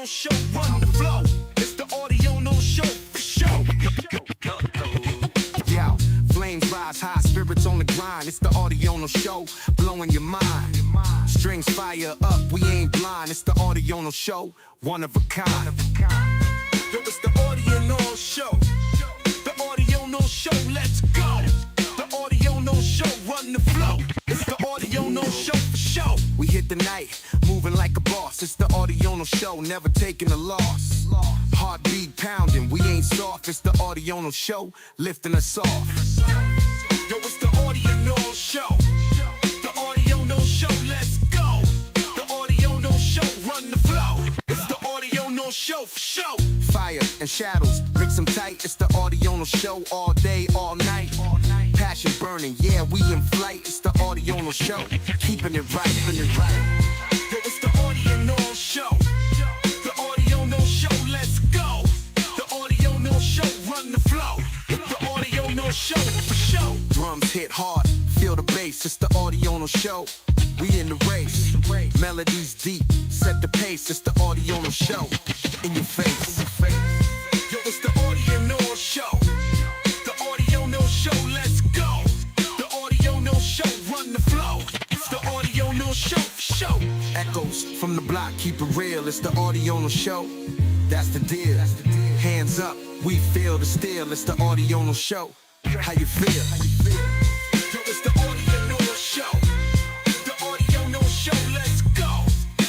no show, run the flow. It's the audio no show for show. Yo, flames rise high, spirits on the grind. It's the audio no show, blowing your mind. Strings fire up, we ain't blind. It's the audio no show, one of a kind. Yo, it's the audio no show. The audio no show, let's go. The audio no show, run the flow. It's the audio no show for show. We hit the night, moving like a boss. It's the audio no show, never taking a loss. Heartbeat pounding, we ain't soft. It's the audio no show, lifting us off. Yo, it's the audio no show. The audio no show, let's go. The audio no show, run the flow. It's the audio no show for show. Fire and shadows, mix them tight. It's the audio no show, all day, all night. Passion burning, yeah, we in flight. It's the audio no show, keeping it right. Yo, it's the audio no show. The audio no show, let's go. The audio no show, run the flow. The audio no show for show. Drums hit hard, feel the bass. It's the audio no show. We in the race. Melodies deep, set the pace. It's the audio no show. In your face. Yo, it's the audio no show. The audio no show, let's go. The audio no show, run the flow. It's the audio no show for show. Echoes from the block, keep it real. It's the audio no show. That's the deal. Hands up, we feel the steel. It's the audio no show. How you feel? Yo, it's the audio no show. The audio no show, let's go.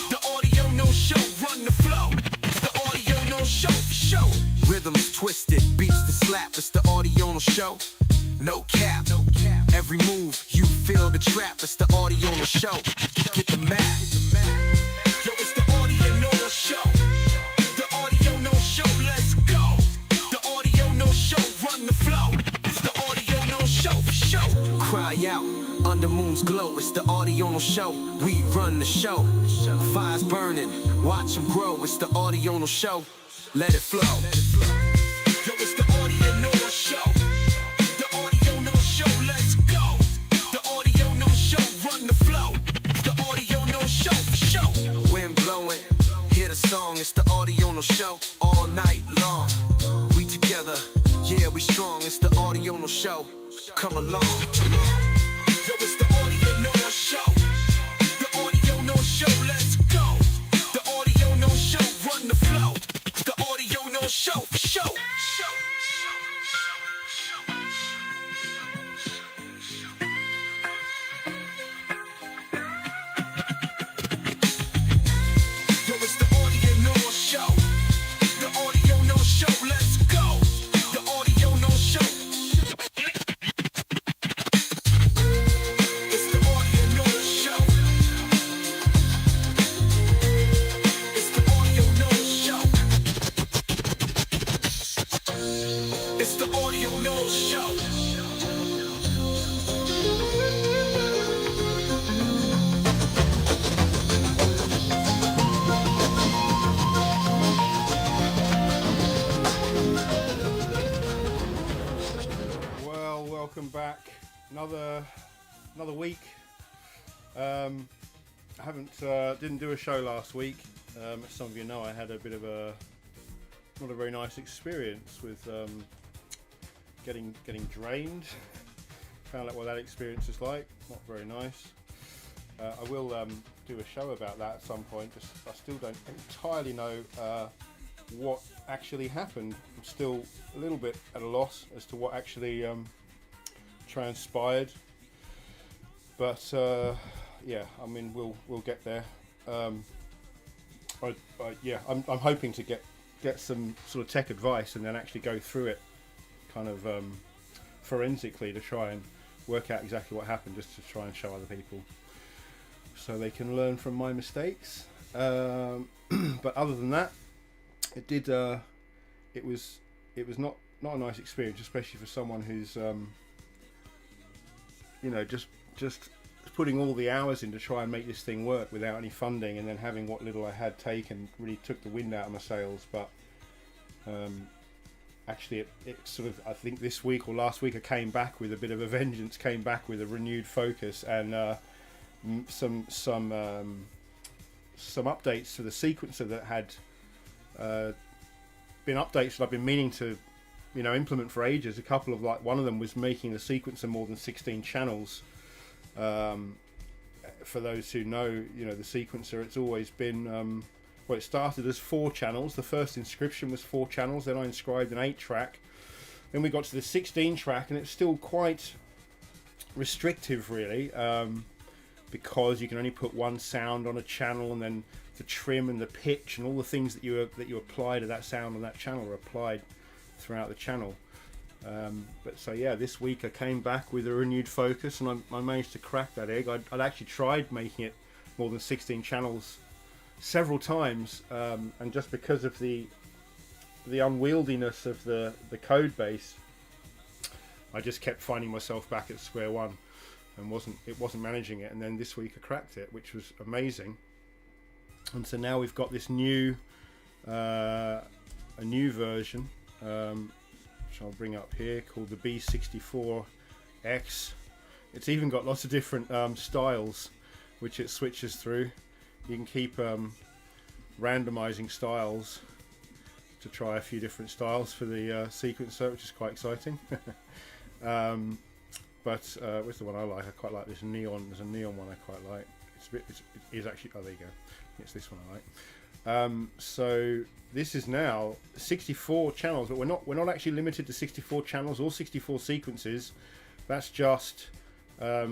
The audio no show, run the flow. It's the audio no show for show. Rhythms twisted, beats to slap. It's the audio no show. No cap. Every move, you feel the trap. It's the audio no show. Get the map. Yo, it's the audio no show. The audio no show, let's go. The audio no show, run the flow. It's the audio no show for show. Cry out, under moon's glow. It's the audio no show. We run the show. Fires burning, watch them grow. It's the audio no show. Let it flow. Yo, it's the audio no show. The audio no show, let's go. The audio no show, run the flow. The audio no show for show. Wind blowing, hear the song. It's the audio no show, all night long. We together, yeah, we strong. It's the audio no show. Come along. Yo, it's the audio no show. The audio no show, let's go. The audio no show, run the flow. The audio no show for show. Yo, it's the audio no show. The audio no show, let's go. The audio no show. It's the audio no show. It's the audio no show. It's the audio no show. Well, welcome back. Another week. I didn't do a show last week. As some of you know, I had a bit of not a very nice experience with getting drained. Found out what that experience is like. Not very nice. I will do a show about that at some point. Just I still don't entirely know what actually happened. I'm still a little bit at a loss as to what actually transpired. But yeah, I mean we'll get there. I'm hoping to get some sort of tech advice and then actually go through it kind of forensically to try and work out exactly what happened, just to try and show other people so they can learn from my mistakes. But other than that, it was not a nice experience, especially for someone who's just putting all the hours in to try and make this thing work without any funding, and then having what little I had taken really took the wind out of my sails. But actually it sort of, I think this week or last week, I came back with a bit of a vengeance, came back with a renewed focus, and some updates to the sequencer that had been updates that I've been meaning to, implement for ages. A couple of one of them was making the sequencer more than 16 channels. For those who know, the sequencer, it's always been, it started as 4 channels. The first inscription was 4 channels. Then I inscribed an 8-track. Then we got to the 16-track, and it's still quite restrictive, really, because you can only put one sound on a channel, and then the trim and the pitch and all the things that you apply to that sound on that channel are applied throughout the channel. But so yeah, this week I came back with a renewed focus, and I managed to crack that egg. I'd actually tried making it more than 16 channels several times, and just because of the unwieldiness of the code base, I just kept finding myself back at square one and wasn't managing it. And then this week I cracked it, which was amazing. And so now we've got this new a new version, which I'll bring up here, called the B64X. It's even got lots of different styles which it switches through. You can keep randomizing styles to try a few different styles for the sequencer, which is quite exciting. But where's the one I like? I quite like this neon. There's a neon one I quite like. It is actually, oh, there you go. It's this one I like. So this is now 64 channels, but we're not actually limited to 64 channels or 64 sequences. That's just a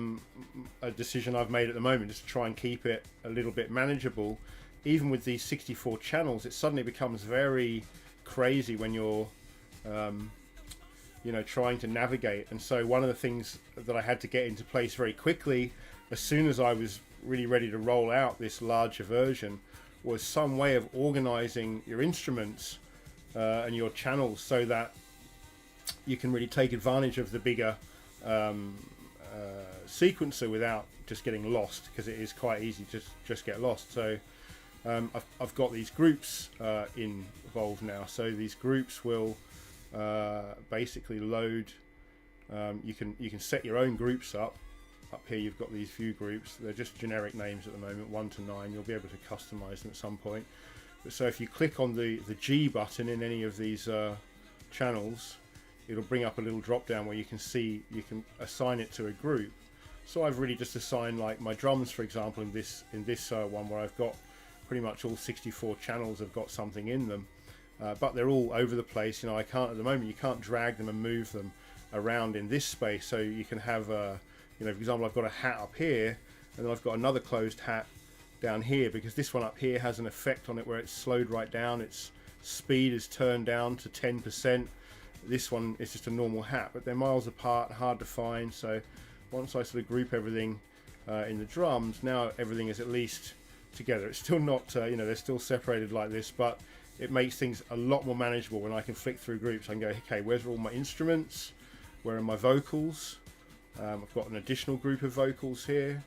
decision I've made at the moment, just to try and keep it a little bit manageable. Even with these 64 channels, it suddenly becomes very crazy when you're trying to navigate. And so one of the things that I had to get into place very quickly, as soon as I was really ready to roll out this larger version, was some way of organizing your instruments and your channels so that you can really take advantage of the bigger sequencer without just getting lost, because it is quite easy to just get lost. So I've got these groups involved now. So these groups will basically load. You can set your own groups up. Up here you've got these view groups. They're just generic names at the moment, 1 to 9. You'll be able to customize them at some point. But so if you click on the G button in any of these channels, it'll bring up a little drop down where you can assign it to a group. So I've really just assigned, like, my drums, for example, in this one, where I've got pretty much all 64 channels have got something in them, but they're all over the place. I can't, at the moment, you can't drag them and move them around in this space. So you can have for example, I've got a hat up here, and then I've got another closed hat down here, because this one up here has an effect on it where it's slowed right down. Its speed is turned down to 10%. This one is just a normal hat, but they're miles apart, hard to find. So once I sort of group everything in the drums, now everything is at least together. It's still not, they're still separated like this, but it makes things a lot more manageable when I can flick through groups. I can go, okay, where's all my instruments? Where are my vocals? I've got an additional group of vocals here.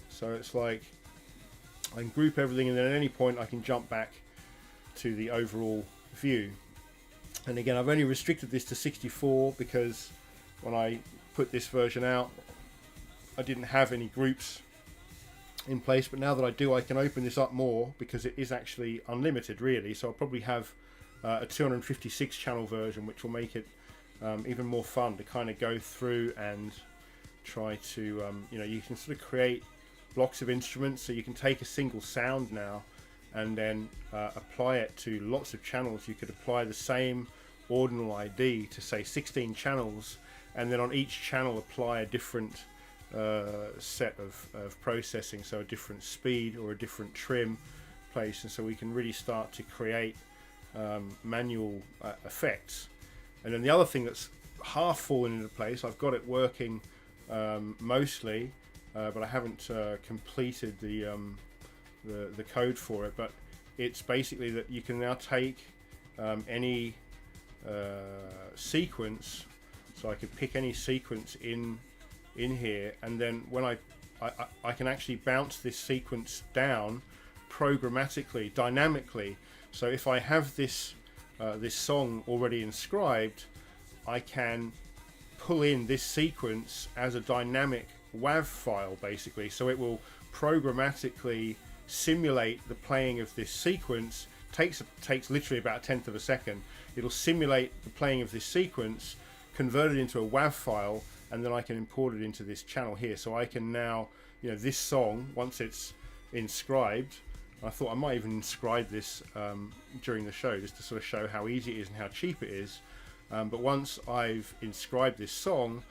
So it's like I can group everything, and then at any point I can jump back to the overall view. And again, I've only restricted this to 64 because when I put this version out, I didn't have any groups in place, but now that I do, I can open this up more, because it is actually unlimited, really. So I'll probably have a 256 channel version, which will make it even more fun to kind of go through and try to you can sort of create blocks of instruments. So you can take a single sound now and then apply it to lots of channels. You could apply the same ordinal ID to, say, 16 channels, and then on each channel apply a different set of processing, so a different speed or a different trim place. And so we can really start to create manual effects. And then the other thing that's half fallen into place, I've got it working mostly, but I haven't completed the code for it. But it's basically that you can now take any sequence. So I could pick any sequence in here, and then when I can actually bounce this sequence down programmatically, dynamically. So if I have this song already inscribed, I can pull in this sequence as a dynamic WAV file, basically. So it will programmatically simulate the playing of this sequence takes literally about a tenth of a second. It'll simulate the playing of this sequence, convert it into a WAV file, and then I can import it into this channel here. So I can now, this song, once it's inscribed, I thought I might even inscribe this during the show, just to sort of show how easy it is and how cheap it is. But once I've inscribed this song,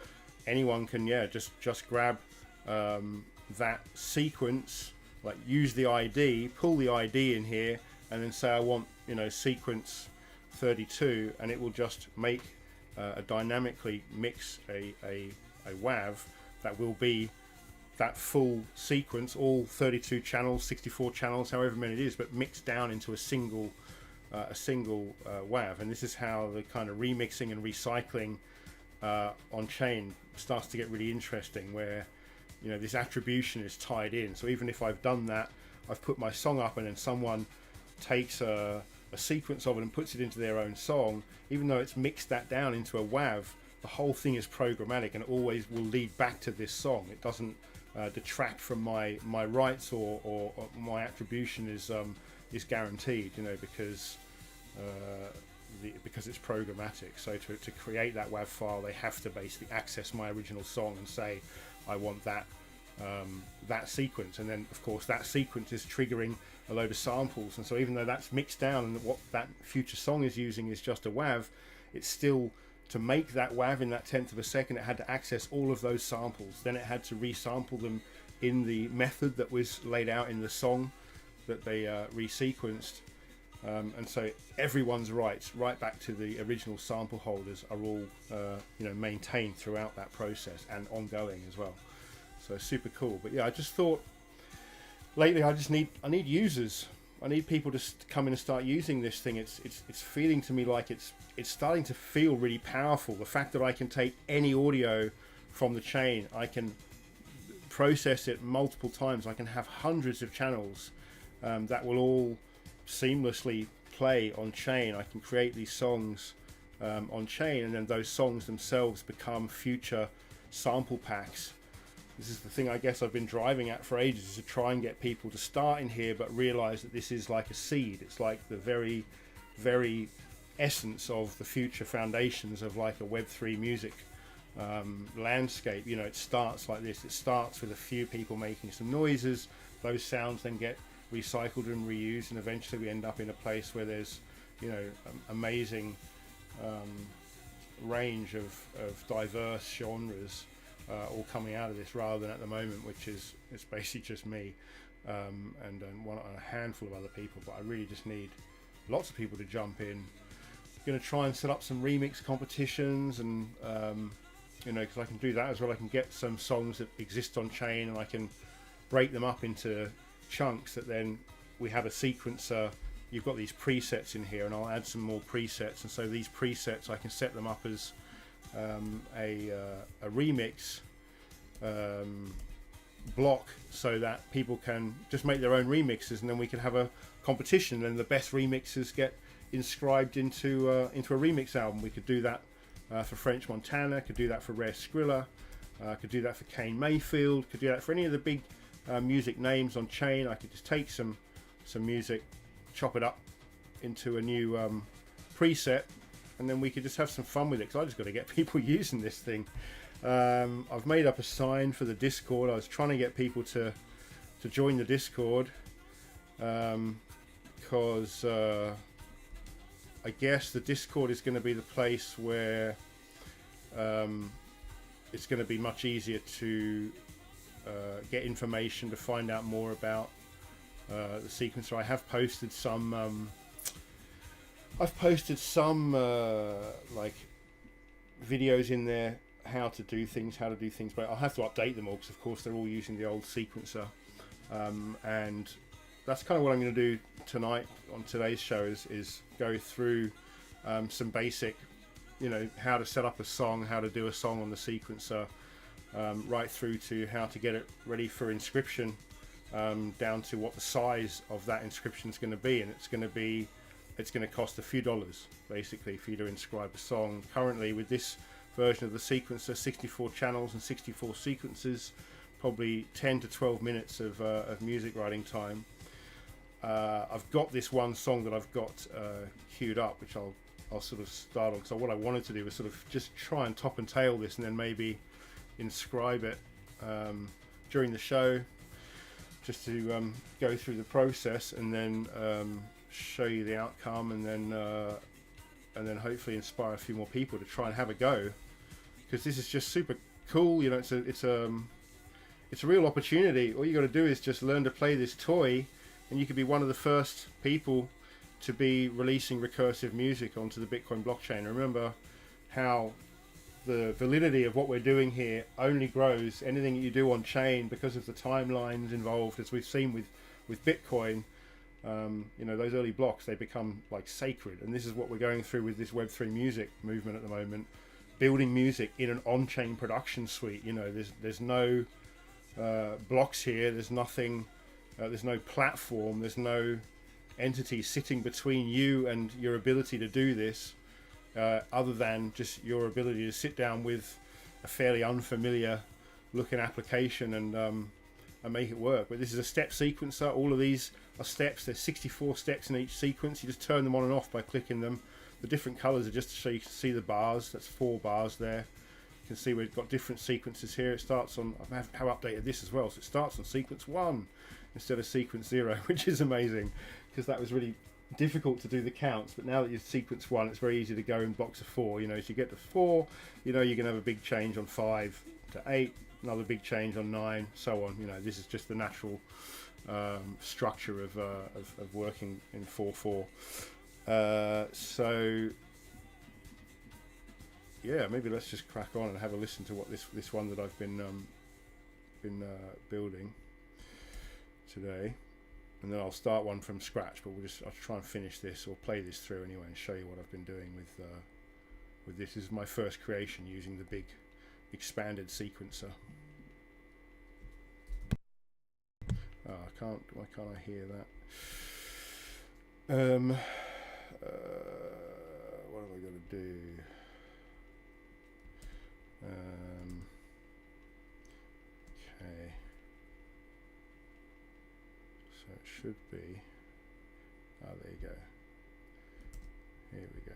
anyone can just grab that sequence, like use the ID, pull the ID in here, and then say I want sequence 32, and it will just make a dynamically mix a WAV that will be that full sequence, all 32 channels, 64 channels, however many it is, but mixed down into a single WAV. And this is how the kind of remixing and recycling on chain starts to get really interesting, where this attribution is tied in. So even if I've done that, I've put my song up, and then someone takes a sequence of it and puts it into their own song, even though it's mixed that down into a WAV, the whole thing is programmatic and always will lead back to this song. It doesn't detract from my rights, or my attribution is guaranteed, because it's programmatic. So to create that WAV file, they have to basically access my original song and say, I want that sequence, and then of course that sequence is triggering a load of samples. And so even though that's mixed down and what that future song is using is just a WAV, it's still, to make that WAV in that tenth of a second, it had to access all of those samples. Then it had to resample them in the method that was laid out in the song that they resequenced. And so everyone's rights, right back to the original sample holders, are all maintained throughout that process and ongoing as well. So super cool. But yeah, I just thought lately I need users. I need people to come in and start using this thing. It's feeling to me like it's starting to feel really powerful. The fact that I can take any audio from the chain, I can process it multiple times. I can have hundreds of channels that will all seamlessly play on chain. I can create these songs on chain, and then those songs themselves become future sample packs. This is the thing I guess I've been driving at for ages, is to try and get people to start in here, but realize that this is like a seed. It's like the very, very essence of the future foundations of like a Web3 music landscape. It starts like this. It starts with a few people making some noises. Those sounds then get recycled and reused, and eventually we end up in a place where there's amazing range of diverse genres all coming out of this, rather than at the moment, which is it's basically just me and a handful of other people. But I really just need lots of people to jump in. I'm going to try and set up some remix competitions, and because I can do that as well. I can get some songs that exist on chain, and I can break them up into chunks that then we have a sequencer. You've got these presets in here, and I'll add some more presets, and so these presets I can set them up as a remix block, so that people can just make their own remixes, and then we can have a competition, and the best remixes get inscribed into a remix album. We could do that for French Montana, could do that for Rare Skrilla, could do that for Kane Mayfield, could do that for any of the big music names on chain. I could just take some music, chop it up into a new preset, and then we could just have some fun with it, because I just got to get people using this thing. I've made up a sign for the Discord. I was trying to get people to join the Discord, because I guess the Discord is going to be the place where it's going to be much easier to get information, to find out more about the sequencer. I have posted some like videos in there, how to do things, but I'll have to update them all, because of course they're all using the old sequencer, and that's kind of what I'm going to do tonight on today's show, is go through some basic, how to set up a song, how to do a song on the sequencer, right through to how to get it ready for inscription, down to what the size of that inscription is going to be. And it's going to cost a few dollars basically for you to inscribe a song. Currently with this version of the sequencer, 64 channels and 64 sequences, probably 10 to 12 minutes of music writing time. I've got this one song that I've got queued up, which I'll sort of start on. So what I wanted to do was sort of just try and top and tail this, and then maybe inscribe it during the show, just to go through the process, and then show you the outcome, and then hopefully inspire a few more people to try and have a go, because this is just super cool. You know, it's a real opportunity. All you got to do is just learn to play this toy, and you could be one of the first people to be releasing recursive music onto the Bitcoin blockchain. Remember how the validity of what we're doing here only grows. Anything that you do on chain, because of the timelines involved, as we've seen with Bitcoin, you know, those early blocks, they become like sacred. And this is what we're going through with this Web3 music movement at the moment, building music in an on-chain production suite. You know, there's no blocks here, there's nothing, there's no platform, there's no entity sitting between you and your ability to do this, other than just your ability to sit down with a fairly unfamiliar looking application and make it work. But this is a step sequencer. All of these are steps. There's 64 steps in each sequence. You just turn them on and off by clicking them. The different colors are just so you can see the bars. That's 4 bars there. You can see we've got different sequences here. It starts on, I have updated this as well, so it starts on sequence 1 instead of sequence 0, which is amazing, because that was really difficult to do the counts. But now that you've sequence 1, it's very easy to go in blocks of 4. You know, as you get to 4, you know, you're going to have a big change on 5 to 8, another big change on 9, so on. You know, this is just the natural structure of working in 4/4. So yeah, maybe let's just crack on and have a listen to what this one that I've been building today, and then I'll start one from scratch. But I'll try and finish this, or play this through anyway, and show you what I've been doing with this. This is my first creation using the big expanded sequencer. Why can't I hear that? What have I got to do? Okay. So it should be. There you go. Here we go.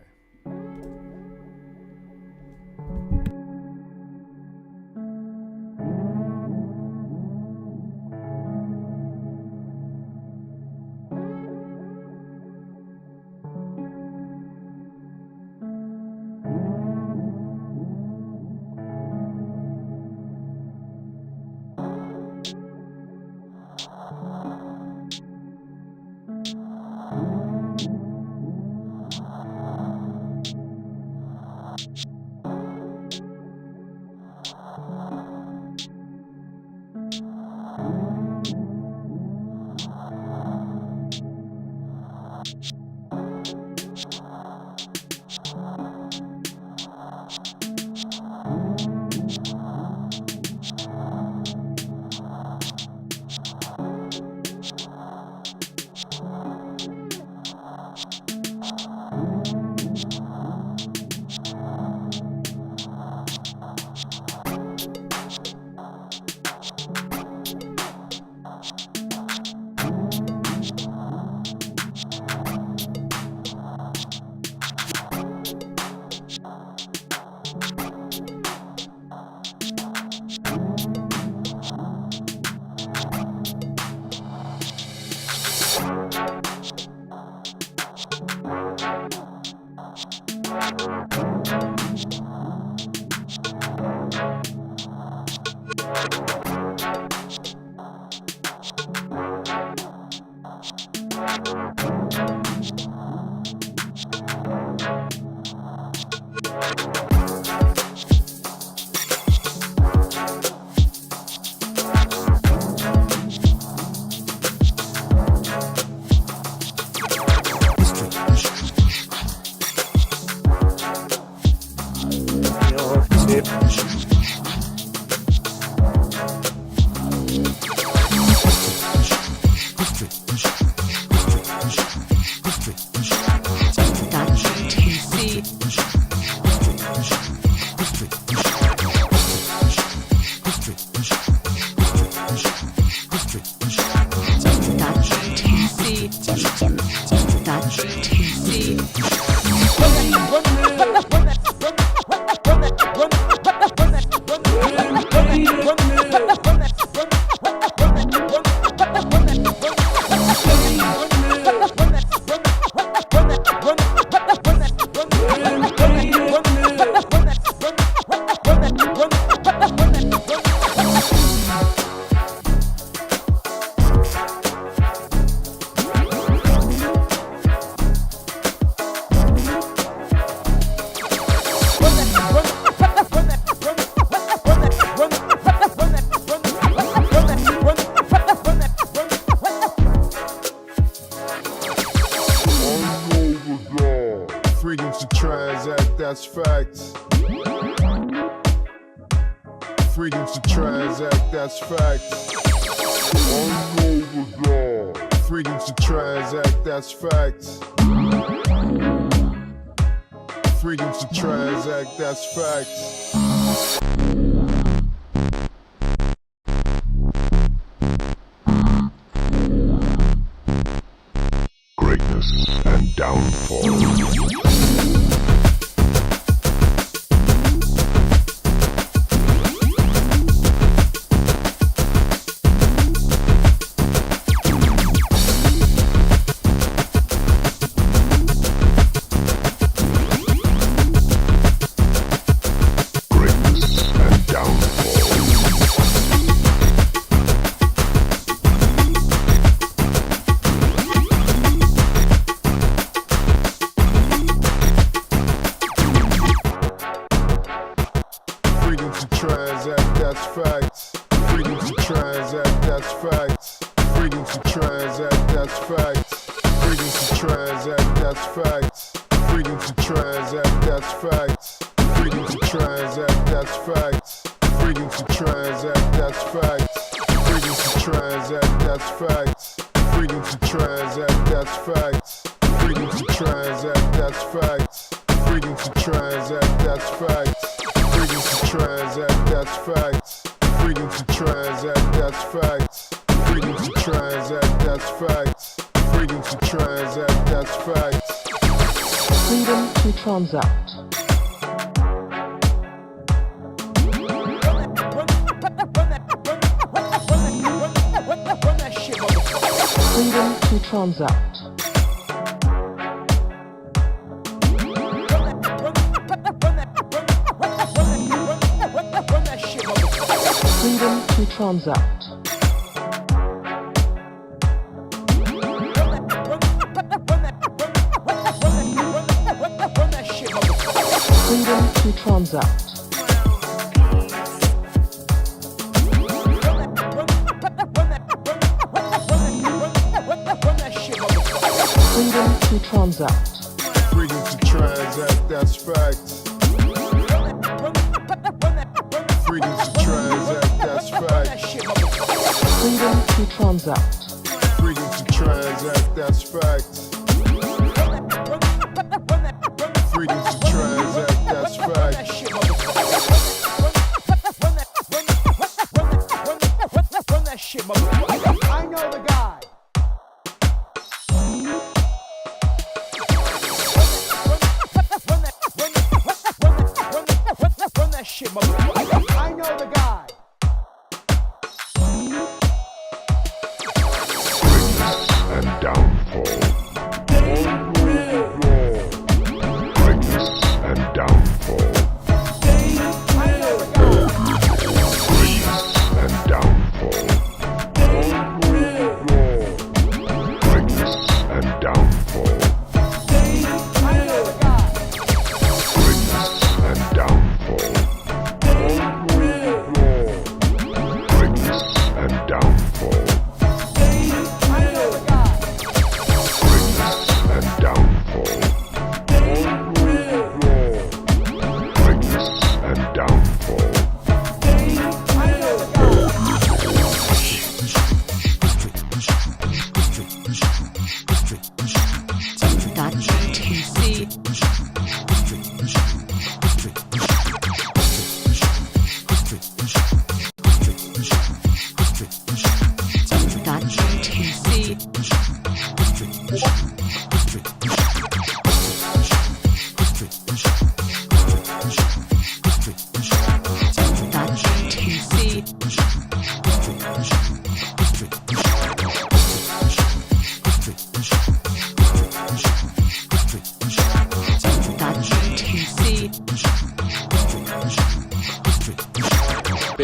Freedom to transact, that's facts. Freedom to transact, that's facts. Freedom to transact, that's facts. Greatness and downfall.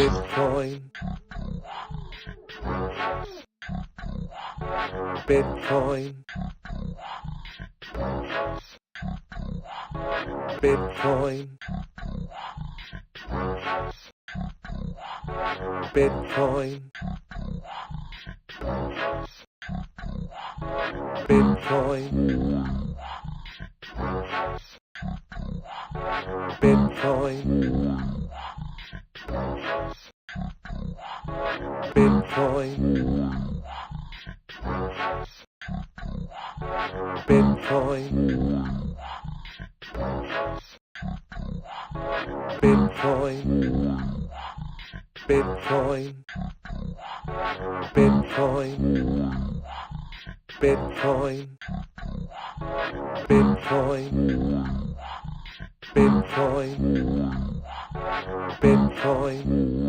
Bitcoin. Bitcoin. Bitcoin. Bitcoin. Bitcoin. Bitcoin, Bitcoin, Bitcoin, Bitcoin, Bitcoin, Bitcoin, Bitcoin, Bitcoin, Bitcoin.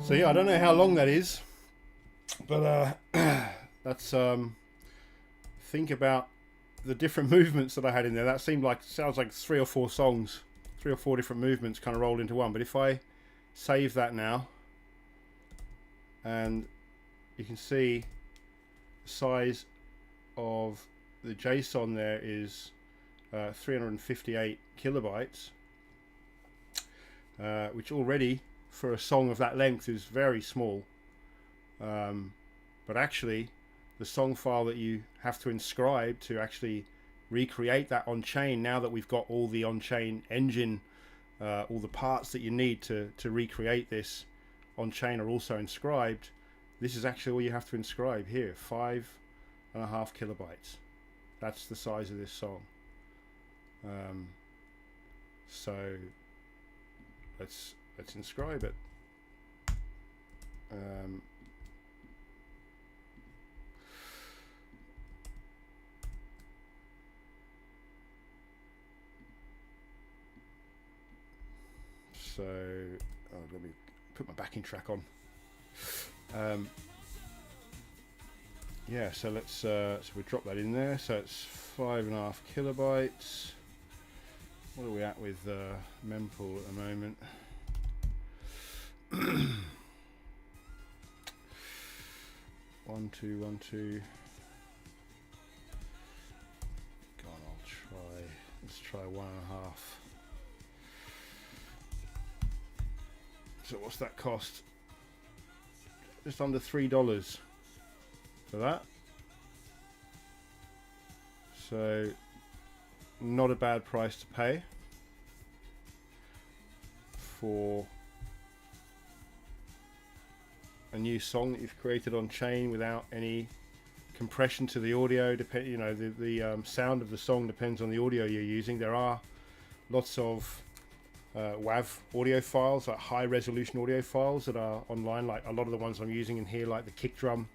So yeah, I don't know how long that is, but that's think about the different movements that I had in there. That sounds like 3 or 4 songs, 3 or 4 different movements kind of rolled into one. But if I save that now, and you can see the size of the JSON there is 358 kilobytes, which already for a song of that length is very small, but actually the song file that you have to inscribe to actually recreate that on chain, now that we've got all the on-chain engine, all the parts that you need to recreate this on chain are also inscribed. This is actually all you have to inscribe here, 5.5 kilobytes. That's the size of this song. So let's inscribe it. So let me put my backing track on. Yeah, so let's so we drop that in there. So it's 5.5 kilobytes. What are we at with mempool at the moment? 1 2 1 2. Go on, let's try 1.5. So what's that cost? Just under $3 for that. So not a bad price to pay. for a new song that you've created on chain without any compression to the audio. The sound of the song depends on the audio you're using. There are lots of WAV audio files, like high resolution audio files that are online, like a lot of the ones I'm using in here, like the kick drum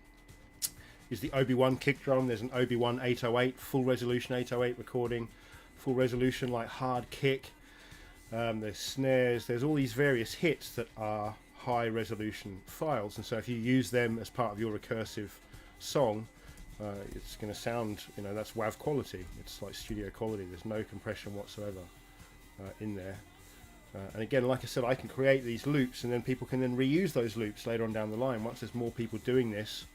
is the Obi-Wan kick drum. There's an Obi-Wan 808, full resolution 808 recording, full resolution like hard kick. There's snares, there's all these various hits that are high resolution files, and so if you use them as part of your recursive song, it's going to sound, that's WAV quality. It's like studio quality. There's no compression whatsoever in there. And again, like I said, I can create these loops, and then people can then reuse those loops later on down the line. Once there's more people doing this,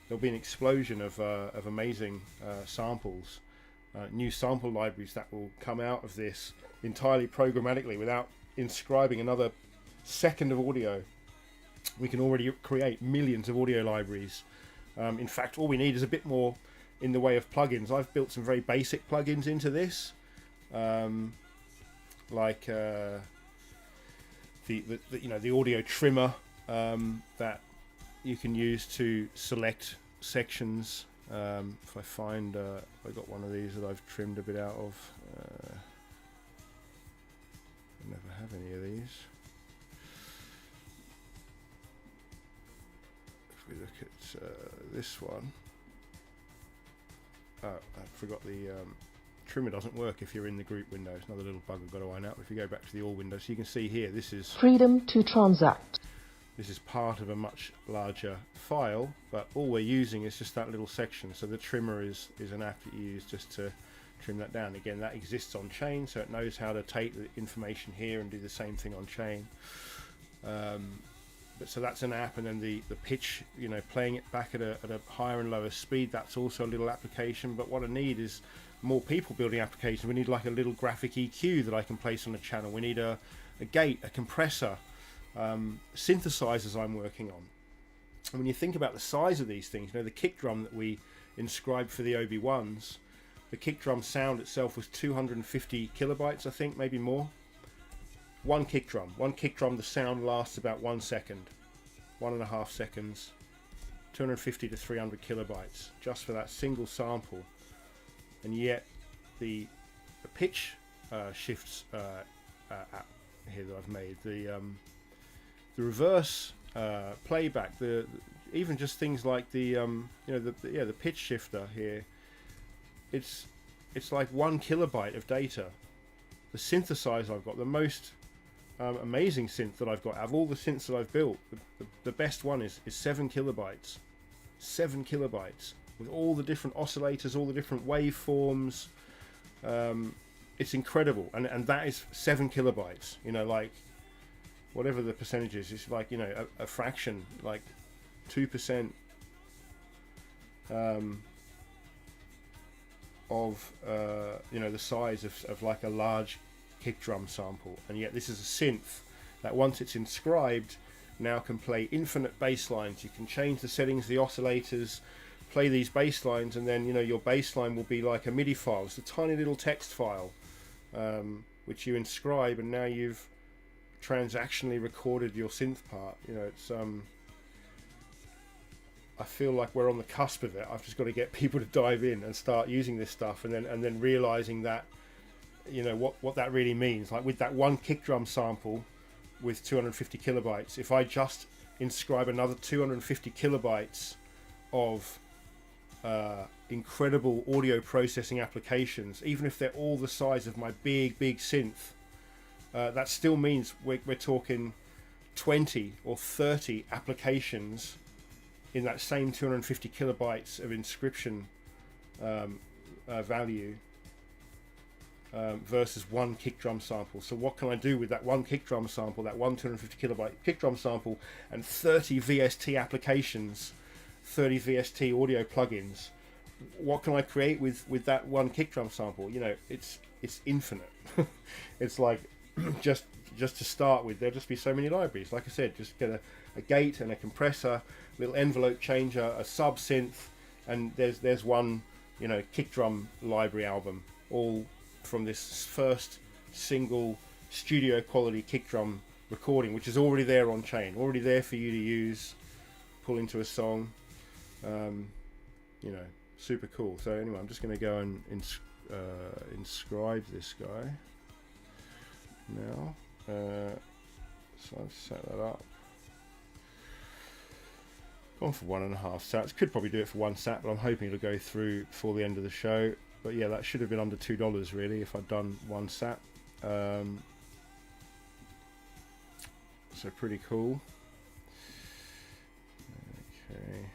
there'll be an explosion of amazing samples, new sample libraries that will come out of this entirely programmatically without inscribing another second of audio. We can already create millions of audio libraries. In fact, all we need is a bit more in the way of plugins. I've built some very basic plugins into this, like the audio trimmer that you can use to select sections. If I find, I got one of these that I've trimmed a bit out of. I never have any of these. If we look at this one, I forgot the trimmer doesn't work if you're in the group window. It's another little bug I've got to iron out. If you go back to the all window, so you can see here, this is freedom to transact. This is part of a much larger file, but all we're using is just that little section. So the trimmer is an app that you use just to trim that down. Again, that exists on chain, so it knows how to take the information here and do the same thing on chain. But so that's an app, and then the pitch, playing it back at a higher and lower speed, that's also a little application. But what I need is more people building applications. We need like a little graphic EQ that I can place on a channel. We need a gate, a compressor, synthesizers I'm working on. And when you think about the size of these things, the kick drum that we inscribed for the Obi-Wans, the kick drum sound itself was 250 kilobytes, I think, maybe more. One kick drum, the sound lasts about 1 second, 1.5 seconds, 250 to 300 kilobytes just for that single sample. And yet the pitch shifts app here that I've made, the reverse playback, even just things like the pitch shifter here, it's like 1 kilobyte of data. The synthesizer I've got, the most amazing synth that I've got out of all the synths that I've built, the best one is 7 kilobytes. 7 kilobytes with all the different oscillators, all the different waveforms. It's incredible, and that is 7 kilobytes. Like whatever the percentage is, it's like a fraction, like 2% of the size of like a large kick drum sample. And yet this is a synth that once it's inscribed now can play infinite bass lines. You can change the settings, the oscillators, play these bass lines, and then your bass line will be like a MIDI file. It's a tiny little text file which you inscribe, and now you've transactionally recorded your synth part. It's I feel like we're on the cusp of it. I've just got to get people to dive in and start using this stuff, and then realizing that what that really means. Like with that one kick drum sample with 250 kilobytes, if I just inscribe another 250 kilobytes of incredible audio processing applications, even if they're all the size of my big synth, that still means we're talking 20 or 30 applications in that same 250 kilobytes of inscription value versus one kick drum sample. So what can I do with that one kick drum sample, that one 250 kilobyte kick drum sample, and 30 VST applications, 30 VST audio plugins? What can I create with that one kick drum sample? It's infinite. It's like just to start with, there'll just be so many libraries. Like I said, just get a gate and a compressor, little envelope changer, a sub synth, and there's one kick drum library album, all from this first single studio quality kick drum recording, which is already there on chain, already there for you to use, pull into a song. You know, super cool. So anyway, I'm just going to go and inscribe this guy now. So I've set that up. Gone for 1.5 sats. Could probably do it for 1 sat, but I'm hoping it'll go through before the end of the show. But yeah, that should have been under $2 really if I'd done 1 sat. So pretty cool. Okay.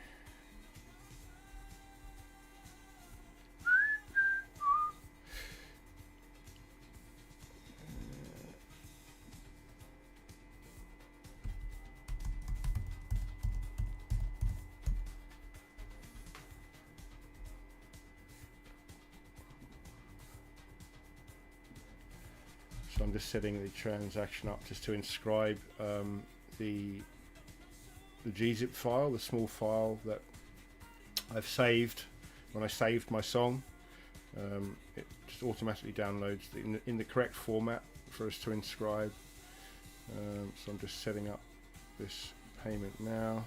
So I'm just setting the transaction up just to inscribe the gzip file, the small file that I've saved when I saved my song. It just automatically downloads in the correct format for us to inscribe. So I'm just setting up this payment now.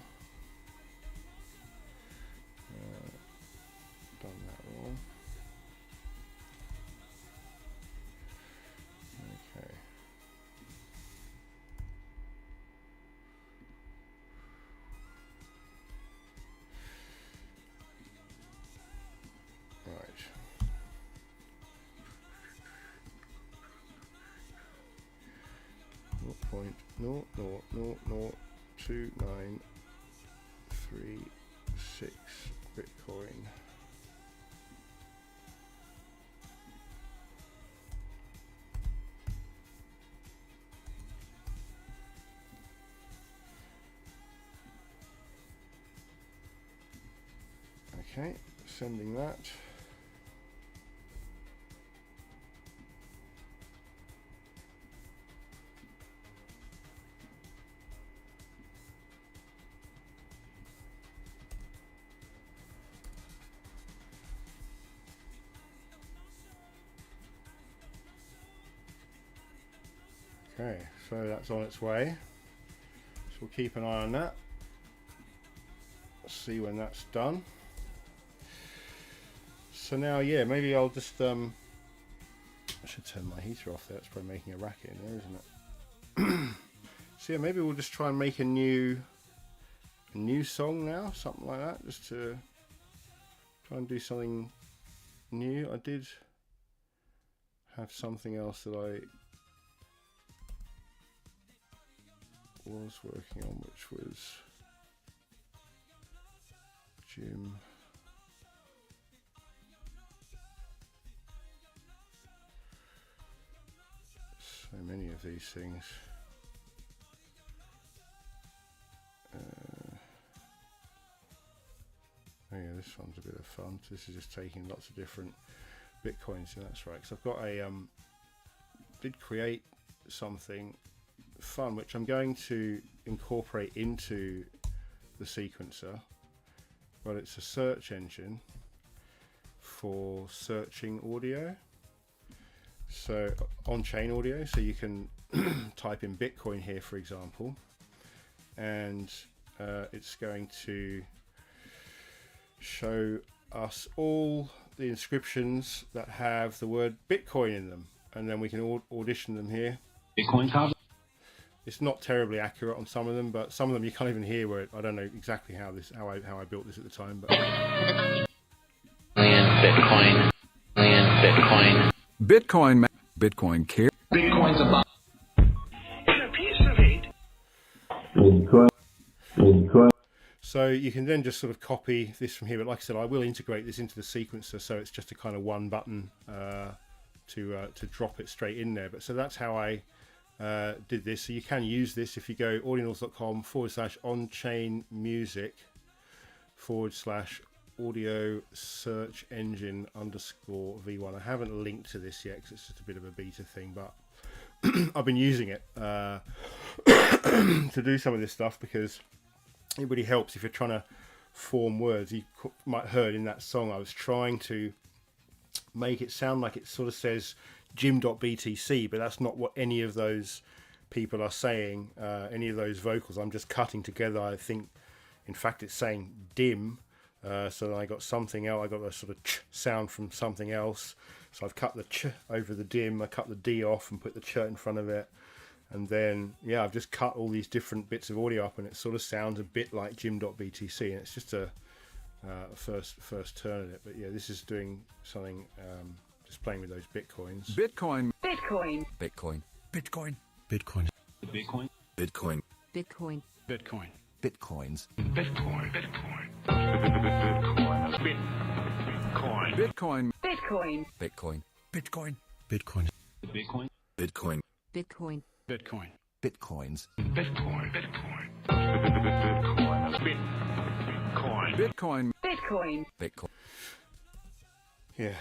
Done that wrong. Okay. Right. Point no 2936 Bitcoin. Okay, sending that. Okay, so that's on its way. So we'll keep an eye on that. See when that's done. So now, yeah, maybe I'll just I should turn my heater off there. It's probably making a racket in there, isn't it? So yeah, maybe we'll just try and make a new song now, something like that, just to try and do something new. I did have something else that I was working on, which was Jim. So many of these things. Oh yeah, this one's a bit of fun. This is just taking lots of different Bitcoins. So that's right. So I've got a did create something fun, which I'm going to incorporate into the sequencer. But it's a search engine for searching audio. So on-chain audio, so you can type in Bitcoin here, for example, and it's going to show us all the inscriptions that have the word Bitcoin in them, and then we can audition them here. Bitcoin card. It's not terribly accurate on some of them, but some of them you can't even hear where I don't know exactly how I built this at the time, but Million Bitcoin. Bitcoin care. Bitcoin's about. so you can then just sort of copy this from here. But like I said, I will integrate this into the sequencer, so it's just a kind of one button to drop it straight in there. But so that's how I did this. So you can use this if you go audionauts.com/on-chain music /audio search engine _v1. I haven't linked to this yet because it's just a bit of a beta thing, but I've been using it to do some of this stuff because it really helps if you're trying to form words. You might have heard in that song I was trying to make it sound like it sort of says Jim.btc, but that's not what any of those people are saying, any of those vocals, I'm just cutting together. I think, in fact, it's saying dim. So then I got something else. I got a sort of ch sound from something else. So I've cut the ch over the dim. I cut the D off and put the ch in front of it. And then, yeah, I've just cut all these different bits of audio up, and it sort of sounds a bit like Jim.btc. And it's just a first turn at it. But yeah, this is doing something, just playing with those bitcoins. Bitcoin. Bitcoin. Bitcoin. Bitcoin. Bitcoin. Bitcoin. Bitcoin. Bitcoin. Bitcoin. Bitcoins. Bitcoin. Bitcoin. Bitcoin. Bitcoin. Bitcoin. Bitcoin. Bitcoin. Bitcoin. Bitcoin. Bitcoin. Bitcoin. Bitcoins. Bitcoin. Bitcoin. Bitcoin. Bitcoin. Bitcoin. Yeah.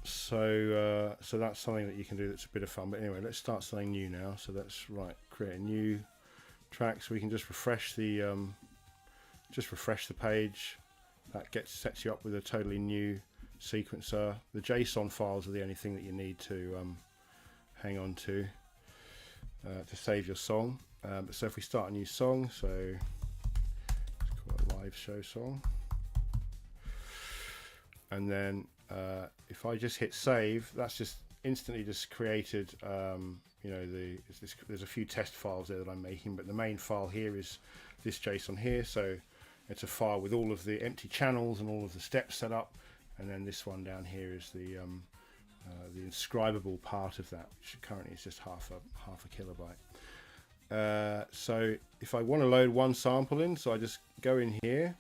So that's something that you can do that's a bit of fun. But anyway, let's start something new now. So that's right. Create a new track. So we can just refresh the page. That sets you up with a totally new sequencer. The JSON files are the only thing that you need to hang on to save your song. So if we start a new song, so let's call it a live show song, and then if I just hit save, that's just instantly just created. You know, there's a few test files there that I'm making, but the main file here is this JSON here. So it's a file with all of the empty channels and all of the steps set up, and then this one down here is the inscribable part of that, which currently is just half a kilobyte. So if I want to load one sample in, so I just go in here.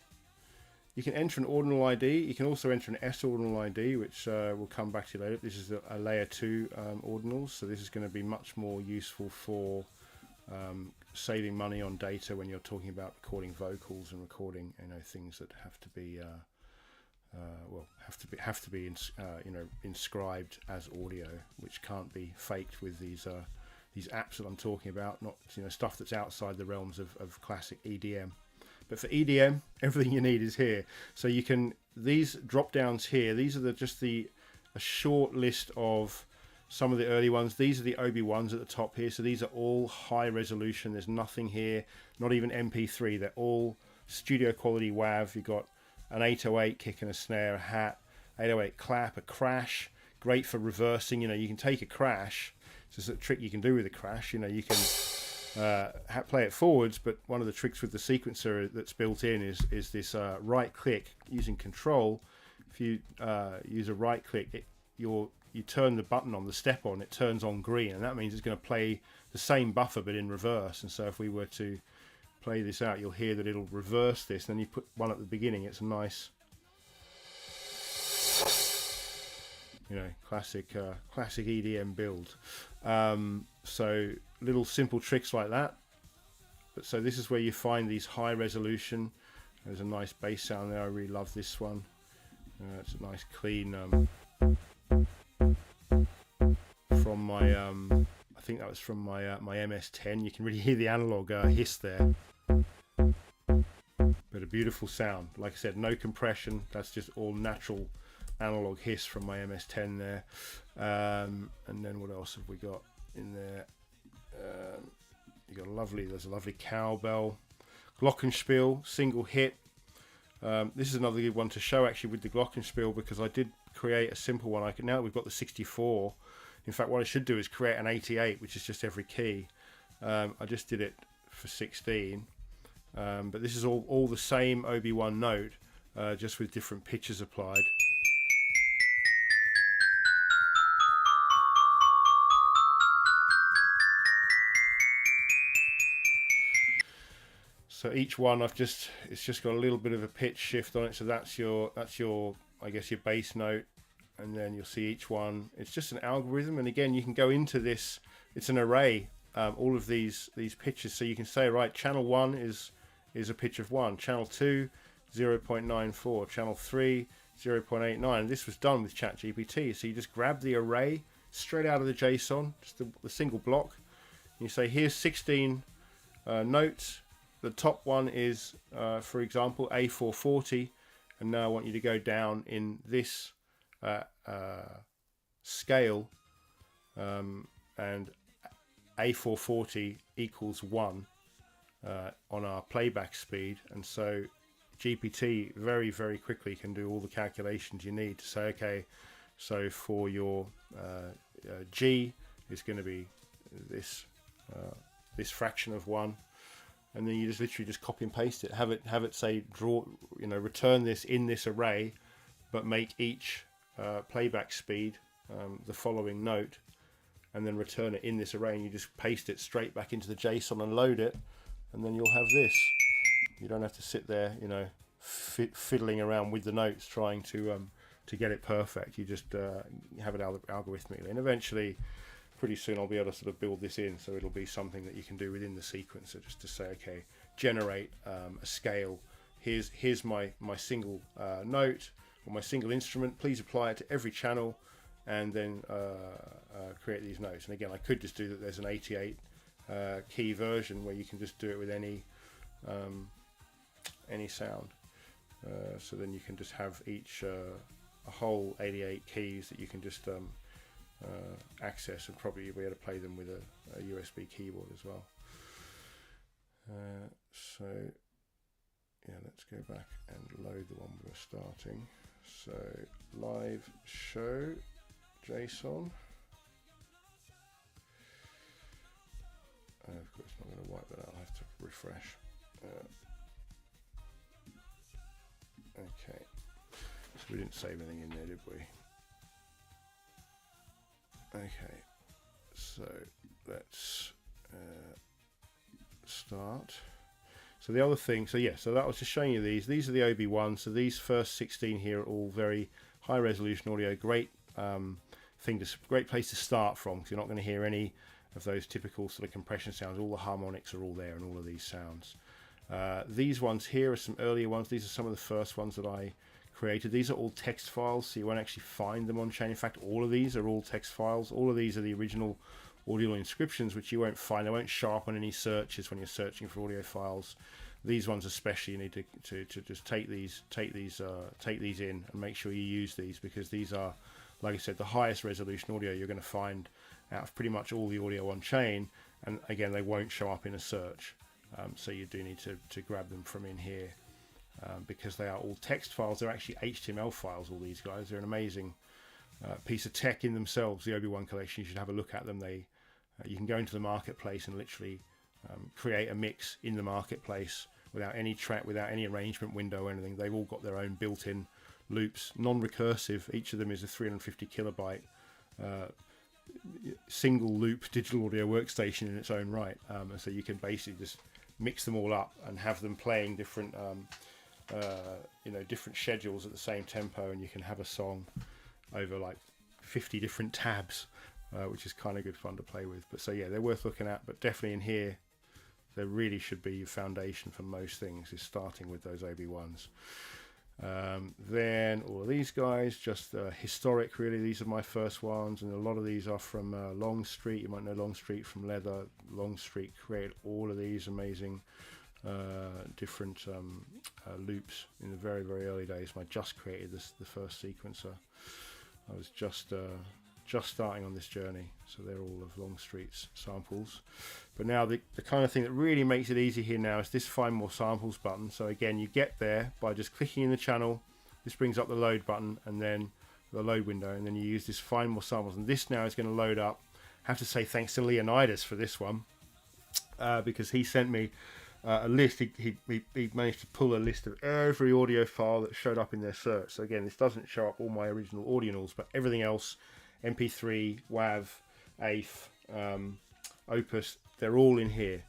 You can enter an ordinal ID. You can also enter an S ordinal ID, which we'll come back to later. This is a layer 2 ordinals, so this is going to be much more useful for saving money on data when you're talking about recording vocals and recording, you know, things that have to be inscribed as audio, which can't be faked with these apps that I'm talking about, not, you know, stuff that's outside the realms of classic EDM. But for EDM, everything you need is here. So you can, these drop downs here, these are a short list of some of the early ones. These are the OB1s at the top here. So these are all high resolution. There's nothing here, not even MP3. They're all studio quality WAV. You've got an 808 kick and a snare, a hat, 808 clap, a crash. Great for reversing. You know, you can take a crash. It's a trick you can do with a crash. You know, you can play it forwards, but one of the tricks with the sequencer that's built in is this right click using control. If you use a right click, you turn the button on, the step on, it turns on green, and that means it's going to play the same buffer but in reverse. And so if we were to play this out, you'll hear that it'll reverse this, and then you put one at the beginning. It's a nice, you know, classic EDM build. So little simple tricks like that. But so this is where you find these high resolution. There's a nice bass sound there. I really love this one. It's a nice clean from my I think that was from my MS-10. You can really hear the analog hiss there, but a beautiful sound. Like I said, no compression. That's just all natural analog hiss from my MS-10 there. And then what else have we got in there? You got there's a lovely cowbell, glockenspiel, single hit. This is another good one to show actually with the glockenspiel, because I did create a simple one. Now we've got the 64. In fact, what I should do is create an 88, which is just every key. I just did it for 16, but this is all the same OB1 note, just with different pitches applied. So each one it's just got a little bit of a pitch shift on it. So that's your I guess your bass note, and then you'll see each one. It's just an algorithm, and again you can go into this. It's an array, all of these pitches. So you can say, right, channel 1 is a pitch of 1, channel 2 0.94, channel 3 0.89. This was done with ChatGPT. So you just grab the array straight out of the JSON, just the single block. You say, here's 16 notes. The top one is, for example, A440, and now I want you to go down in this scale, and A440 equals 1 on our playback speed, and so GPT very, very quickly can do all the calculations you need to say, okay, so for your G is going to be this this fraction of 1, and then you just literally just copy and paste it, have it say draw, return this in this array, but make each playback speed the following note, and then return it in this array, and you just paste it straight back into the JSON and load it, and then you'll have this. You don't have to sit there, fiddling around with the notes trying to get it perfect. You just have it algorithmically, and eventually, pretty soon, I'll be able to sort of build this in, so it'll be something that you can do within the sequencer, just to say, okay, generate a scale. Here's my single note or my single instrument. Please apply it to every channel, and then create these notes. And again, I could just do that. There's an 88 key version where you can just do it with any sound. So then you can just have each a whole 88 keys that you can just access, and probably you'll be able to play them with a USB keyboard as well. So yeah, let's go back and load the one we were starting. So live show JSON. Of course, I'm not going to wipe that out. I'll have to refresh. Okay, so we didn't save anything in there, did we? Okay, so let's start. So the other thing, so that was just showing you these. These are the OB1. So these first 16 here are all very high resolution audio. Great great place to start from, because you're not going to hear any of those typical sort of compression sounds. All the harmonics are all there, and all of these sounds. These ones here are some earlier ones. These are some of the first ones that I created. These are all text files, so you won't actually find them on Chain. In fact, all of these are all text files. All of these are the original audio inscriptions, which you won't find. They won't show up on any searches when you're searching for audio files. These ones especially, you need to just take these in and make sure you use these, because these are, like I said, the highest resolution audio you're going to find out of pretty much all the audio on Chain. And again, they won't show up in a search, so you do need to grab them from in here, because they are all text files. They're actually HTML files, all these guys. They're an amazing piece of tech in themselves, the OB1 collection. You should have a look at them. You can go into the marketplace and literally create a mix in the marketplace without any track, without any arrangement window or anything. They've all got their own built-in loops, non-recursive. Each of them is a 350 kilobyte single loop digital audio workstation in its own right, and so you can basically just mix them all up and have them playing different different schedules at the same tempo, and you can have a song over like 50 different tabs, which is kind of good fun to play with. But so yeah, they're worth looking at, but definitely in here there really should be your foundation for most things, is starting with those OB1s. Then all of these guys, just historic really. These are my first ones, and a lot of these are from Longstreet. You might know Longstreet from Leather. Longstreet created all of these amazing different loops in the very, very early days. I just created the first sequencer. I was just starting on this journey, so they're all of Longstreet's samples. But now the kind of thing that really makes it easy here now is this Find More Samples button. So again, you get there by just clicking in the channel. This brings up the load button and then the load window, and then you use this Find More Samples, and this now is going to load up. I have to say thanks to Leonidas for this one, because he sent me a list. He managed to pull a list of every audio file that showed up in their search. So again, this doesn't show up all my original audionals, but everything else, MP3, WAV, AIF, Opus, they're all in here.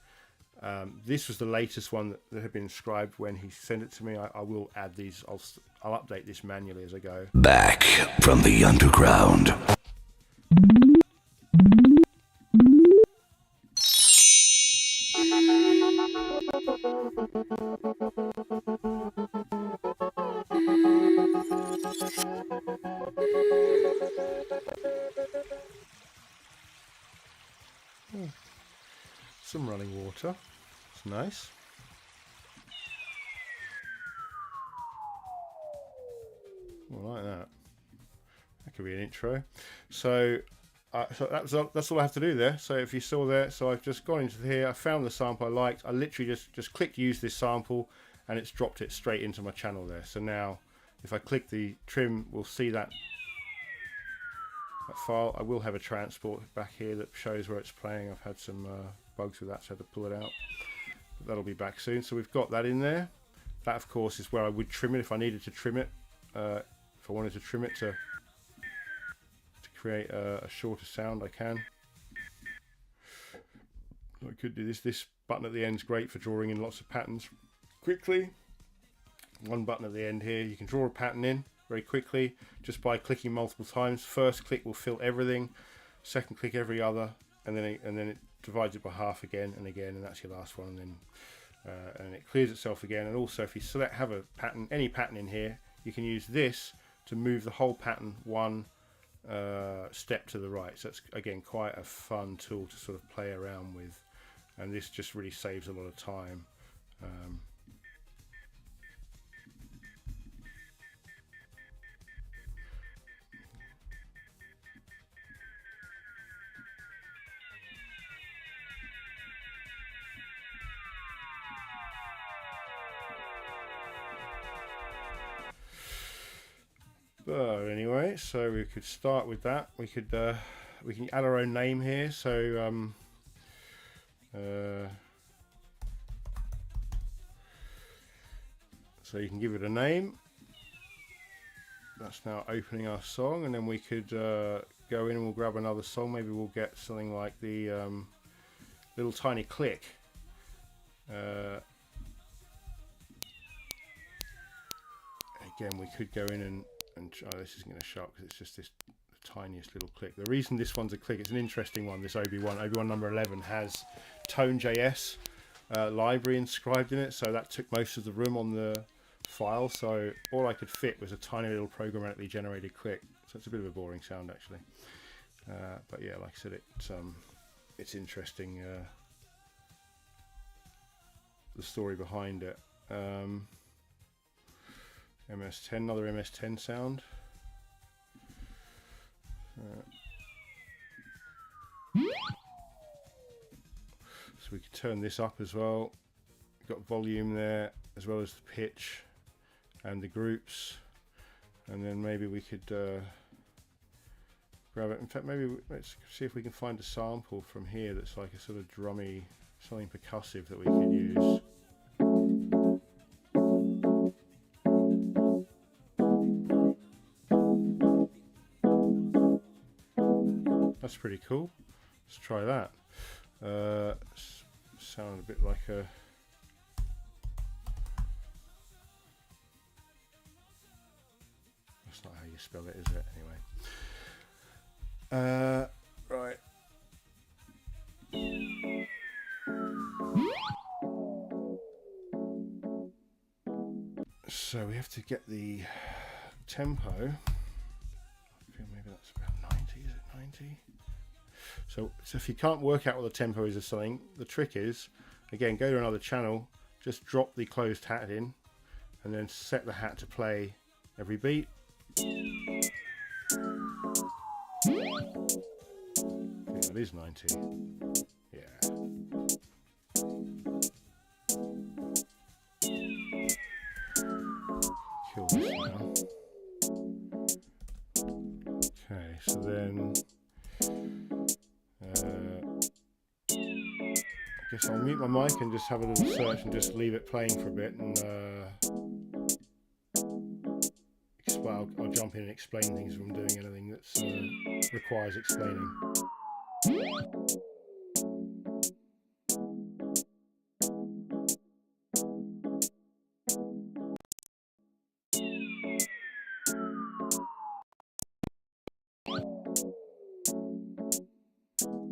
This was the latest one that had been inscribed when he sent it to me. I will add these. I'll update this manually as I go. Back from the underground. Some running water. It's nice. I like that. That could be an intro. So so that's all I have to do there. So if you saw there, so I've just gone into here, I found the sample I liked, I literally just clicked use this sample, and it's dropped it straight into my channel there. So now if I click the trim, we'll see that file. I will have a transport back here that shows where it's playing. I've had some bugs with that, so I had to pull it out, but that'll be back soon. So we've got that in there. That of course is where I would trim it if I needed to trim it, if I wanted to trim it to create a shorter sound. I can. I could do this button at the end is great for drawing in lots of patterns quickly. One button at the end here, you can draw a pattern in very quickly just by clicking multiple times. First click will fill everything, second click every other, and then it divides it by half again and again, and that's your last one, and then and it clears itself again. And also if you have a pattern, any pattern in here, you can use this to move the whole pattern one step to the right. So it's again quite a fun tool to sort of play around with, and this just really saves a lot of time. But anyway, so we could start with that. We can add our own name here. So so you can give it a name. That's now opening our song, and then we could go in and we'll grab another song. Maybe we'll get something like the Little Tiny Click. Again, we could go in and oh, this isn't going to show up because it's just this tiniest little click. The reason this one's a click, it's an interesting one. This OB1 number 11 has Tone.js library inscribed in it, so that took most of the room on the file. So all I could fit was a tiny little programmatically generated click. So it's a bit of a boring sound actually, but yeah, like I said, it's interesting, the story behind it. MS10, another MS10 sound. So we could turn this up as well. We've got volume there, as well as the pitch and the groups. And then maybe we could grab it. In fact, maybe let's see if we can find a sample from here that's like a sort of drummy, something percussive that we could use. That's pretty cool. Let's try that. Sound a bit like a... That's not how you spell it, is it? Anyway. Right. So we have to get the tempo. I feel maybe that's about 90, is it 90? So if you can't work out what the tempo is of something, the trick is, again, go to another channel, just drop the closed hat in, and then set the hat to play every beat. I think that is 90. Yeah. Kill this now. Okay, so then I guess I'll mute my mic and just have a little search and just leave it playing for a bit, and I'll jump in and explain things if I'm doing anything that requires explaining.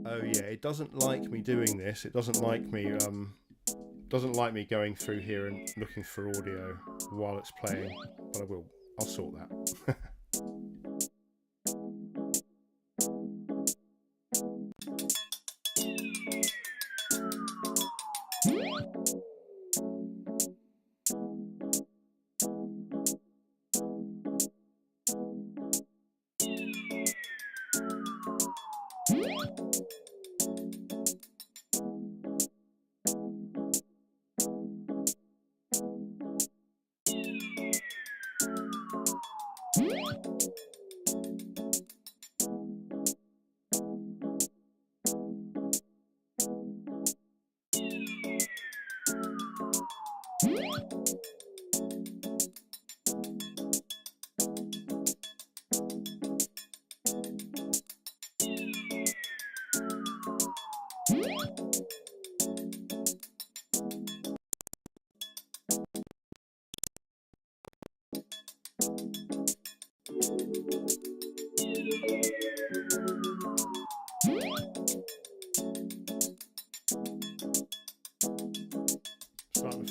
Oh yeah, it doesn't like me doing this. It doesn't like me going through here and looking for audio while it's playing, but I'll sort that.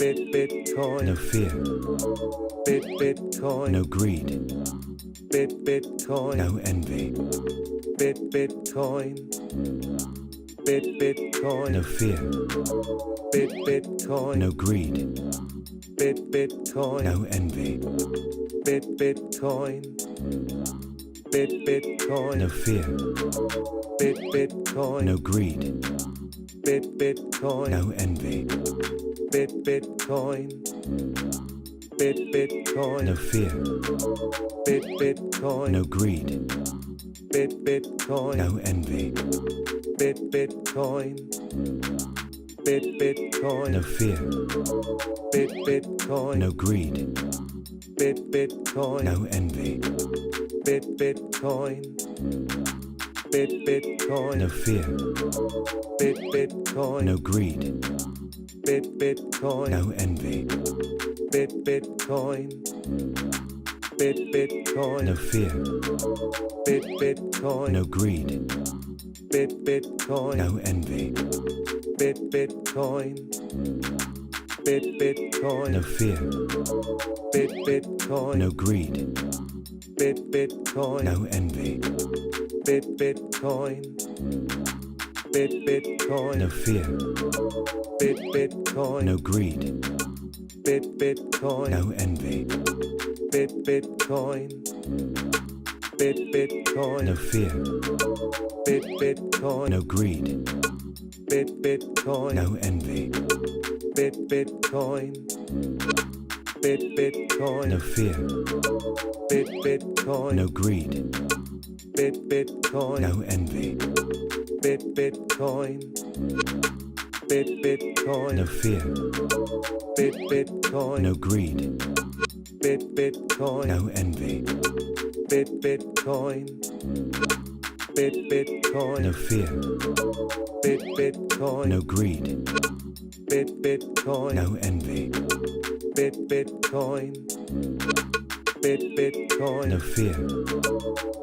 Bitcoin, no fear, Bitcoin, no greed, Bitcoin, no envy, Bitcoin, Bitcoin, no fear, Bitcoin, no greed, Bitcoin, no envy, Bitcoin, Bitcoin, no fear, Bitcoin, no greed, Bitcoin, no envy, Bitcoin, Bitcoin, no fear, Bitcoin, no greed, Bitcoin, no envy, Bitcoin, Bitcoin, no fear, Bitcoin, no greed, Bitcoin, no envy, Bitcoin, Bitcoin, no fear, Bitcoin, no greed, Bitcoin, no envy, Bitcoin, Bitcoin, no fear, Bitcoin, no greed, Bitcoin, no envy, Bitcoin, Bitcoin, no fear, Bitcoin, no greed, Bitcoin, no envy, Bitcoin, Bitcoin, no fear, Bitcoin, no greed, Bitcoin, no envy, Bitcoin, Bitcoin, no fear, Bitcoin, no greed, Bitcoin, no envy, Bitcoin, Bitcoin, no fear, Bitcoin, no greed, Bitcoin, no envy, Bitcoin, Bitcoin, no fear, Bitcoin, no greed, Bitcoin, no envy, Bitcoin, Bitcoin, no fear, Bitcoin, no greed, Bitcoin, no envy, Bitcoin, Bitcoin, no fear,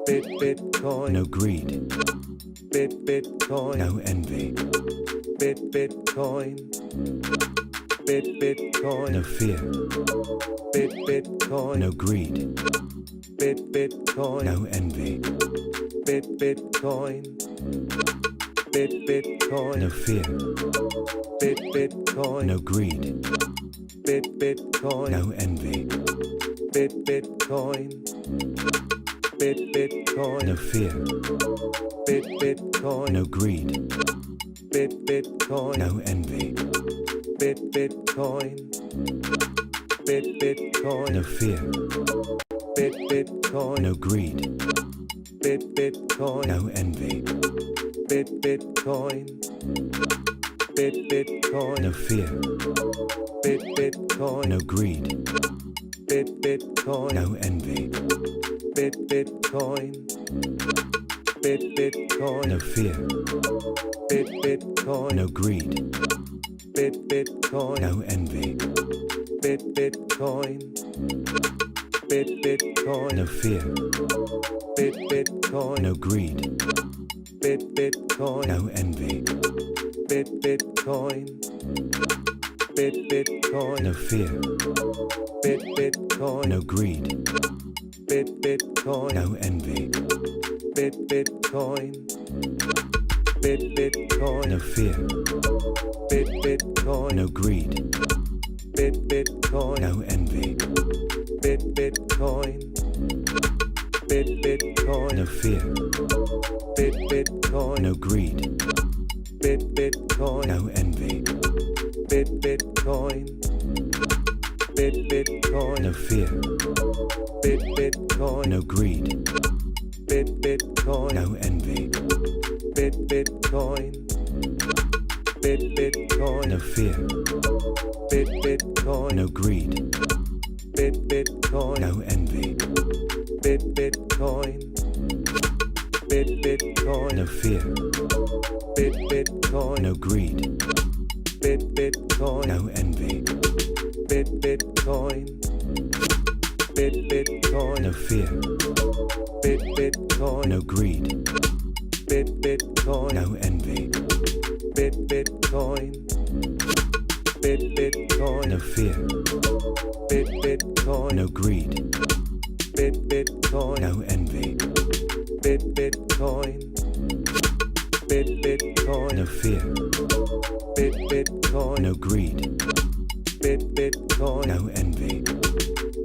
Bitcoin, no greed, Bitcoin, no envy, Bitcoin, Bitcoin, no fear, Bitcoin, no greed, Bitcoin, no envy, Bitcoin, Bitcoin, no fear, Bitcoin, no greed, Bitcoin, no envy, Bitcoin, Bitcoin, no fear, Bitcoin, no greed, Bitcoin, no envy, Bitcoin, Bitcoin, no fear, Bitcoin, no greed, Bitcoin, no envy, Bitcoin, Bitcoin, no fear, Bitcoin, no greed, Bitcoin, no envy, Bitcoin, Bitcoin, no fear, Bitcoin, no greed, Bitcoin, no envy, Bitcoin, Bitcoin, no fear, Bitcoin, no greed, Bitcoin, no envy, Bitcoin, Bitcoin, no fear, Bitcoin, no greed, Bitcoin, no envy, Bitcoin, Bitcoin, no fear, Bitcoin, no greed, Bitcoin, no envy, Bitcoin, Bitcoin, no fear, Bitcoin, no greed, Bitcoin, no envy, Bitcoin, Bitcoin, no fear, Bitcoin, no greed, Bitcoin, no envy, Bitcoin, Bitcoin, no fear, Bitcoin, no greed, Bitcoin, no envy, Bitcoin, Bitcoin, no fear, Bitcoin, no greed, Bitcoin, no envy, Bitcoin, Bitcoin, no fear, Bitcoin, no greed, Bitcoin, no envy, Bitcoin, Bitcoin, no fear, Bitcoin, no greed, Bitcoin, no envy, Bitcoin, Bitcoin, no fear, Bitcoin, no greed, Bitcoin, no envy,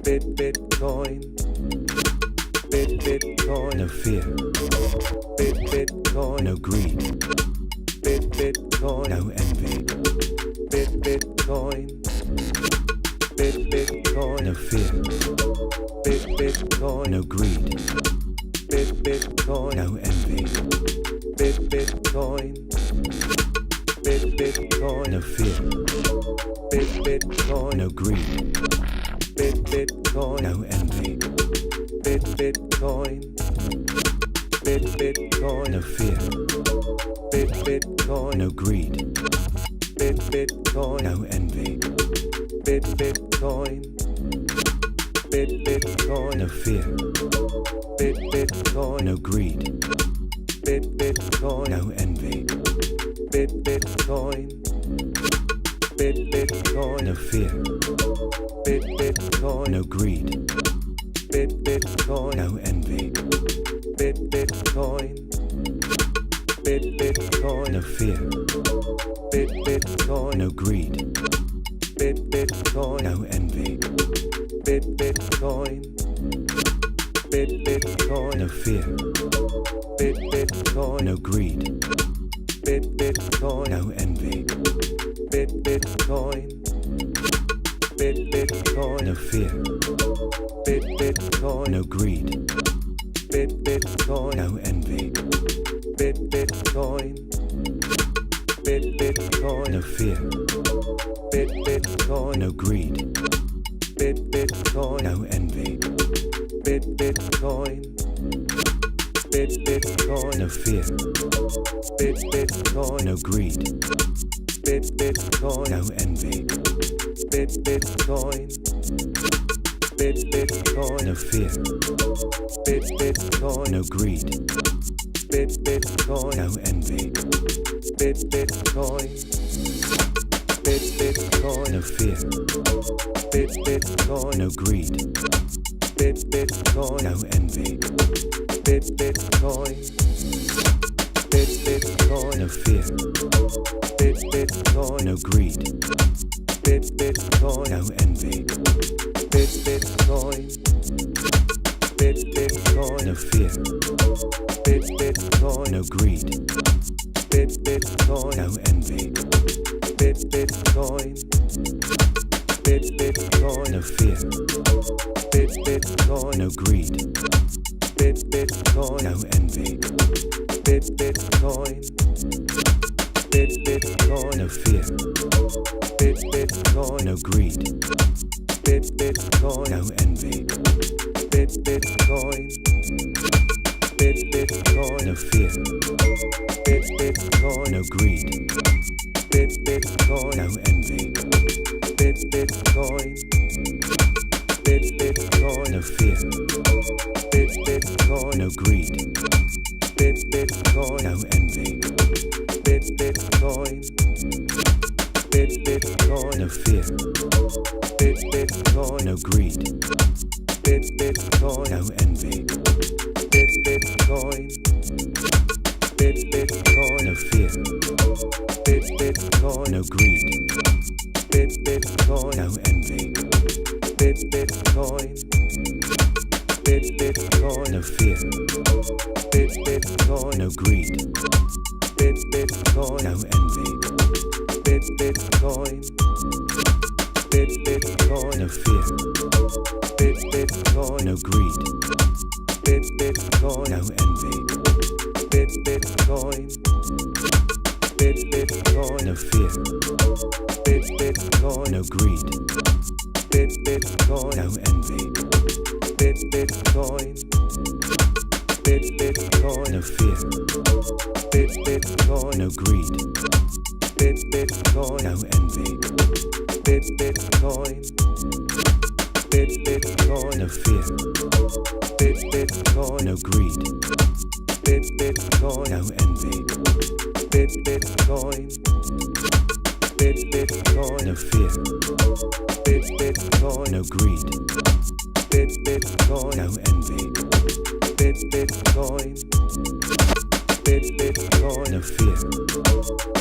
Bitcoin, Bitcoin, no fear, Bitcoin, no greed, Bitcoin, no envy, Bitcoin, Bitcoin, no fear, Bitcoin, no greed, Bitcoin, no envy, Bitcoin, Bitcoin, no fear, Bitcoin, no greed, Bitcoin, no envy, Bitcoin, Bitcoin, no fear, Bitcoin, no greed, Bitcoin, no envy, Bitcoin, Bitcoin, no fear, Bitcoin, no greed, Bitcoin, no envy, Bitcoin, Bitcoin, no fear, Bitcoin, no greed, Bitcoin, no envy, Bitcoin, Bitcoin, no fear, Bitcoin, no greed, Bitcoin, no envy, Bitcoin, Bitcoin, no fear, Bitcoin, no greed, Bitcoin, no envy, Bitcoin, Bitcoin, no fear, Bitcoin, no greed, Bitcoin, no envy, Bitcoin, Bitcoin, no fear, Bitcoin, no greed, Bitcoin, no envy, Bitcoin, Bitcoin, no fear, Bitcoin, no greed, Bitcoin, no envy, Bitcoin, Bitcoin, no fear, Bitcoin, no greed, Bitcoin, no envy, Bitcoin, Bitcoin, no fear, Bitcoin, no greed, Bitcoin, no envy, Bitcoin, Bitcoin, no fear, Bitcoin, no greed, Bitcoin, no envy, Bitcoin, Bitcoin, no fear, Bitcoin, no greed, Bitcoin, no envy, Bitcoin, Bitcoin, no fear, Bitcoin, no greed, Bitcoin, no envy, Bitcoin, Bitcoin, no fear, Bitcoin, no greed, Bitcoin, no envy, Bitcoin, Bitcoin, no fear, Bitcoin, no greed, Bitcoin, no envy, Bitcoin, Bitcoin, no fear, Bitcoin, no greed, Bitcoin, no envy, Bitcoin, Bitcoin, no fear, Bitcoin, no greed, Bitcoin, no envy, Bitcoin, Bitcoin, no fear, Bitcoin, no greed, Bitcoin, no envy, Bitcoin, Bitcoin, no fear, Bitcoin, no greed, Bitcoin, no envy, Bitcoin, Bitcoin, no fear, Bitcoin, no greed, Bitcoin, no envy, Bitcoin, Bitcoin, no fear, Bitcoin, no greed, Bitcoin, no envy, Bitcoin, Bitcoin, no fear, Bitcoin, no greed, Bitcoin, no envy, Bitcoin, Bitcoin, no fear, Bitcoin, no greed, Bitcoin, no envy, Bitcoin, Bitcoin. No fear, Bitcoin. no greed, Bitcoin. no envy, Bitcoin. Bitcoin. no fear,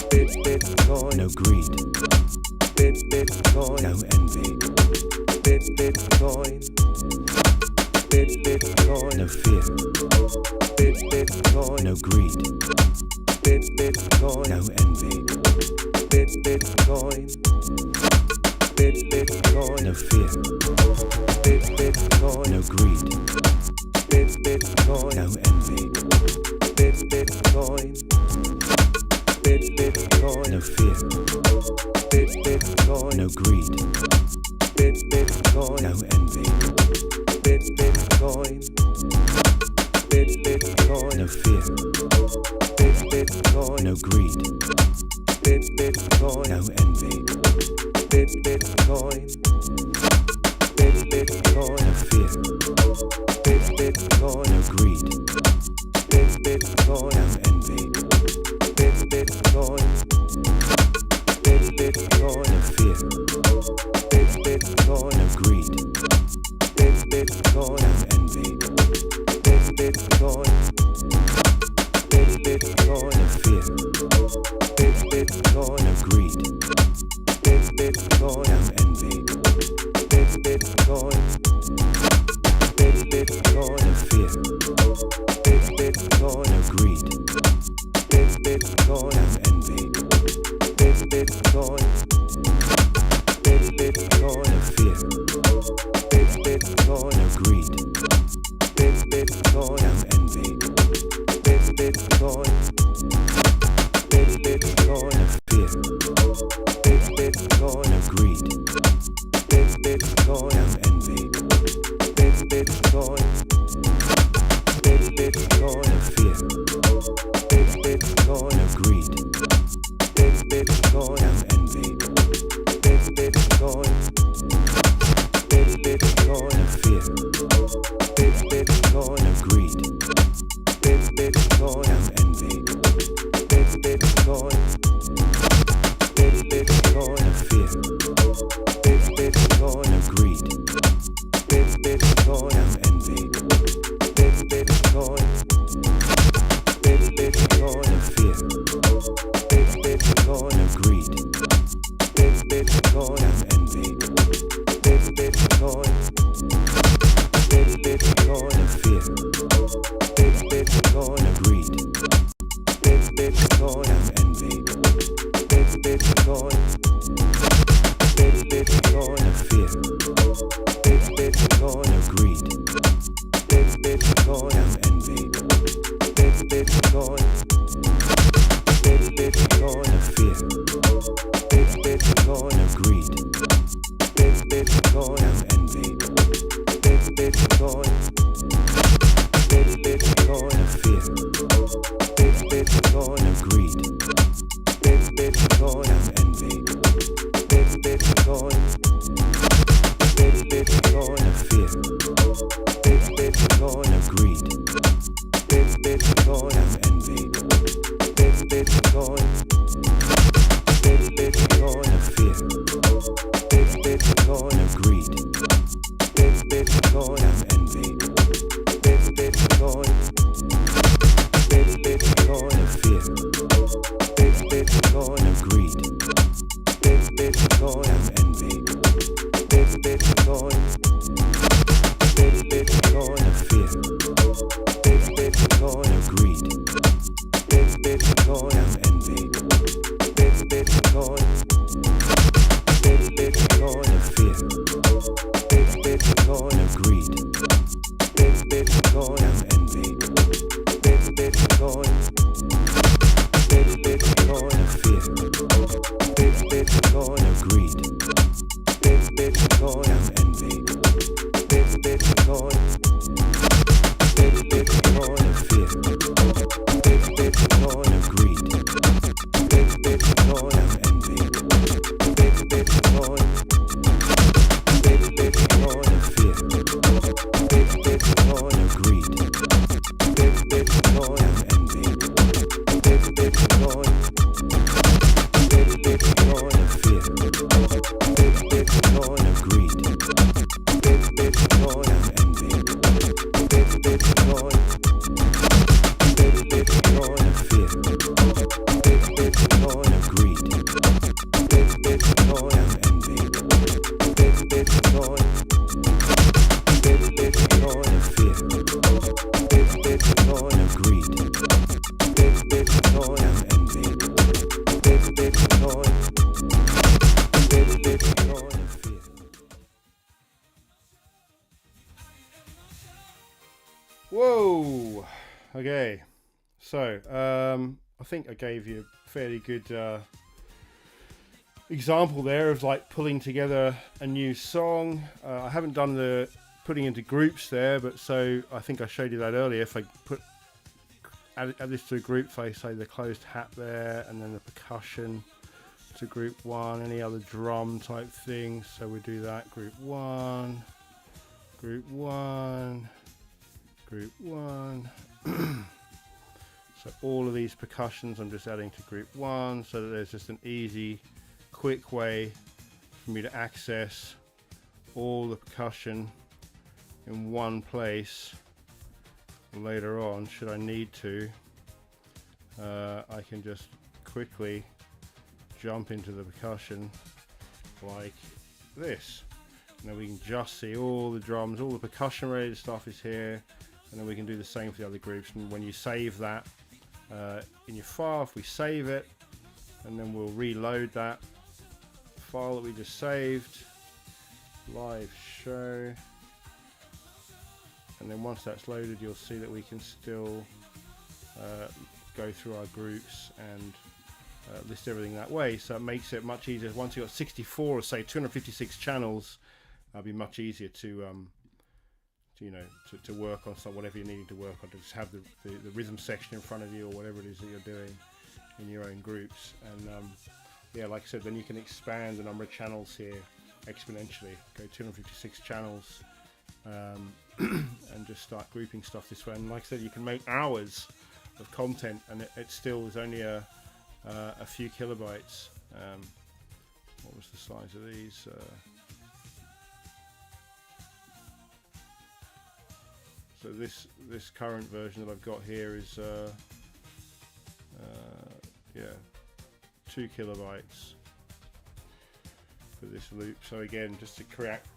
Bitcoin. no greed, Bitcoin. no envy, Bitcoin. Bitcoin. no fear, Bitcoin. no greed, Bitcoin. no envy, Bitcoin. Bitcoin. no fear, Bitcoin. no greed, Bitcoin. no envy, Bitcoin. Bitcoin. no fear, Bitcoin. no greed, Bitcoin. no envy, Bitcoin. Bitcoin. no fear, Bitcoin. no greed, Bitcoin. no envy, Bitcoin. Bitcoin. no fear, Bitcoin. no greed, Bitcoin. no envy, Bitcoin. Bitcoin. no fear, Bitcoin. no greed, Bitcoin. no envy, Bitcoin. Bitcoin. no fear, Bitcoin. no greed, Bitcoin. no envy, Bitcoin, Bitcoin, No fear. Bitcoin, No greed. Bitcoin, No envy. Bitcoin, Bitcoin. No fear. Whoa! Okay, so I think I gave you a fairly good example there of like pulling together a new song. I haven't done the putting into groups there, but so I think I showed you that earlier. If I add this to a group, if I say the closed hat there, and then the percussion to group one, any other drum type thing. So we do that group one, group one. Group one. So all of these percussions I'm just adding to group one, so that there's just an easy, quick way for me to access all the percussion in one place. Later on, should I need to, I can just quickly jump into the percussion like this. And then we can just see all the drums, all the percussion related stuff is here. And then we can do the same for the other groups. And when you save that in your file, if we save it, and then we'll reload that file that we just saved, live show. And then once that's loaded, you'll see that we can still go through our groups and list everything that way. So it makes it much easier. Once you've got 64 or say 256 channels, it'll be much easier to to work on whatever you're needing to work on, to just have the rhythm section in front of you or whatever it is that you're doing in your own groups. And yeah, like I said, then you can expand the number of channels here exponentially, go 256 channels, and just start grouping stuff this way. And like I said, you can make hours of content, and it still is only a few kilobytes. What was the size of these? So this current version that I've got here is yeah, 2 kilobytes for this loop. So again, just to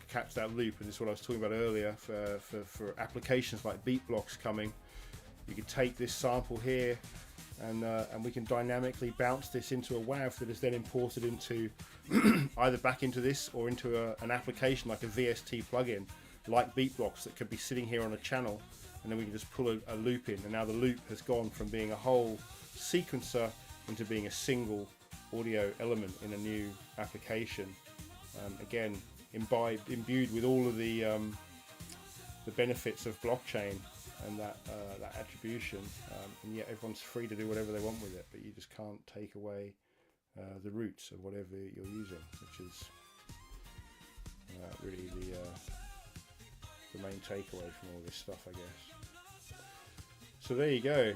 catch that loop, and this is what I was talking about earlier, for applications like beat blocks coming, you can take this sample here and we can dynamically bounce this into a WAV that is then imported into either back into this or into an application like a VST plugin, like beat blocks, that could be sitting here on a channel, and then we can just pull a loop in, and now the loop has gone from being a whole sequencer into being a single audio element in a new application. Again, imbued with all of the benefits of blockchain and that attribution, and yet everyone's free to do whatever they want with it, but you just can't take away the roots of whatever you're using, which is really the main takeaway from all this stuff, I guess. So there you go.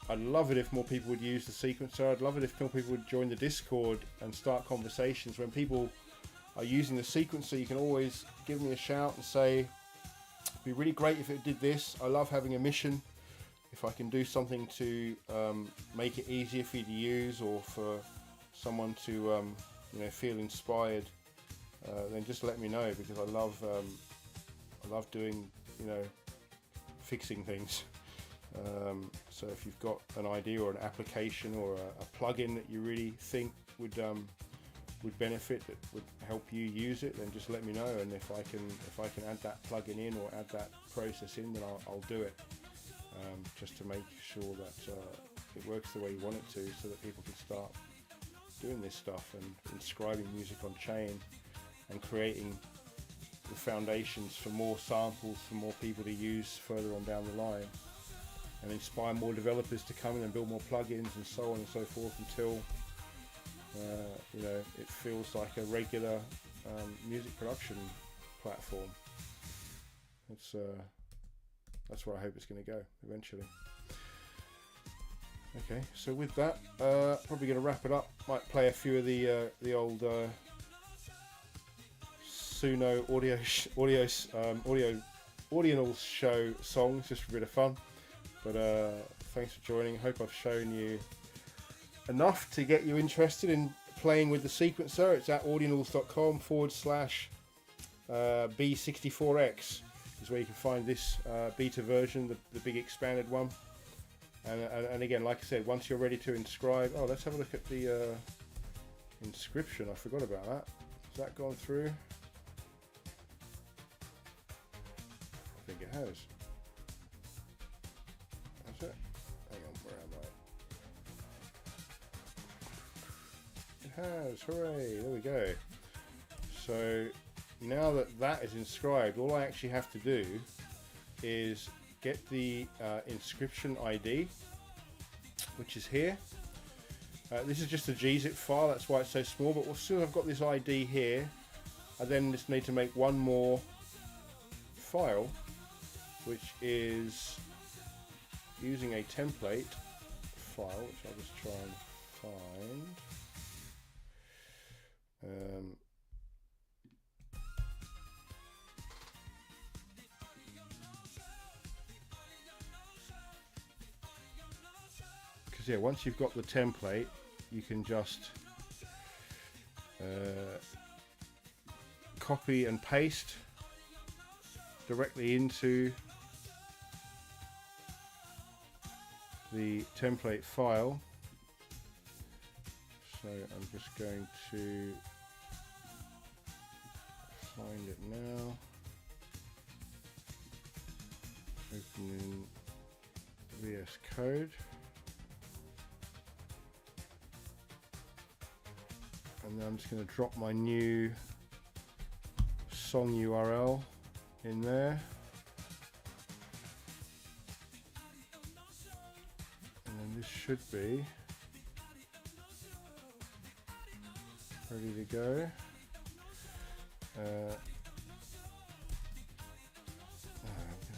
I'd love it if more people would use the sequencer. I'd love it if more people would join the Discord and start conversations. When people are using the sequencer, you can always give me a shout and say, it'd be really great if it did this. I love having a mission. If I can do something to make it easier for you to use, or for someone to feel inspired, then just let me know, because I love doing, fixing things. So if you've got an idea or an application or a plugin that you really think would benefit, that would help you use it, then just let me know. And if I can add that plugin in or add that process in, then I'll do it, just to make sure that it works the way you want it to, so that people can start doing this stuff and inscribing music on chain and creating the foundations for more samples for more people to use further on down the line, and inspire more developers to come in and build more plugins and so on and so forth, until it feels like a regular music production platform. That's where I hope it's going to go eventually. Okay, so with that, probably going to wrap it up. Might play a few of the old Suno Audionals show songs, just for a bit of fun. But thanks for joining. Hope I've shown you enough to get you interested in playing with the sequencer, it's at audionauls.com/B64X is where you can find this beta version, the big expanded one. And again, like I said, once you're ready to inscribe, oh, let's have a look at the inscription. I forgot about that. Has that gone through? I think it has. That's it. Hang on, where am I? It has. Hooray! There we go. So now that is inscribed, all I actually have to do is get the inscription ID, which is here. This is just a gzip file, that's why it's so small, but as soon as I've got this ID here, I then just need to make one more file, which is using a template file, which I'll just try and find. Because yeah, once you've got the template, you can just copy and paste directly into the template file. So I'm just going to find it now. Opening VS Code. And then I'm just going to drop my new song URL in there. And then this should be ready to go. I'm gonna have to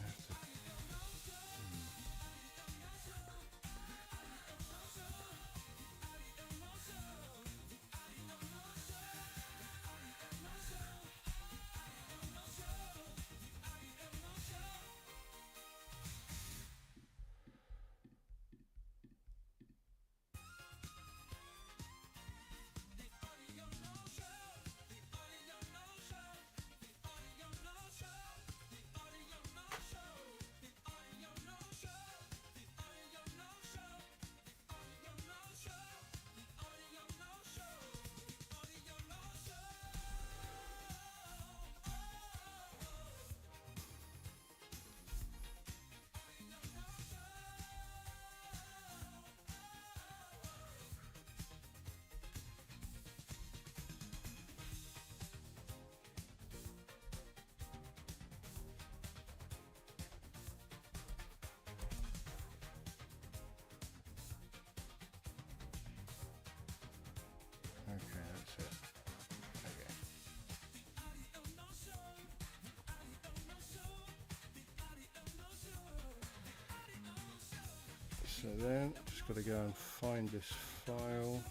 Okay, that's it. Okay. So then, just got to go and find this file.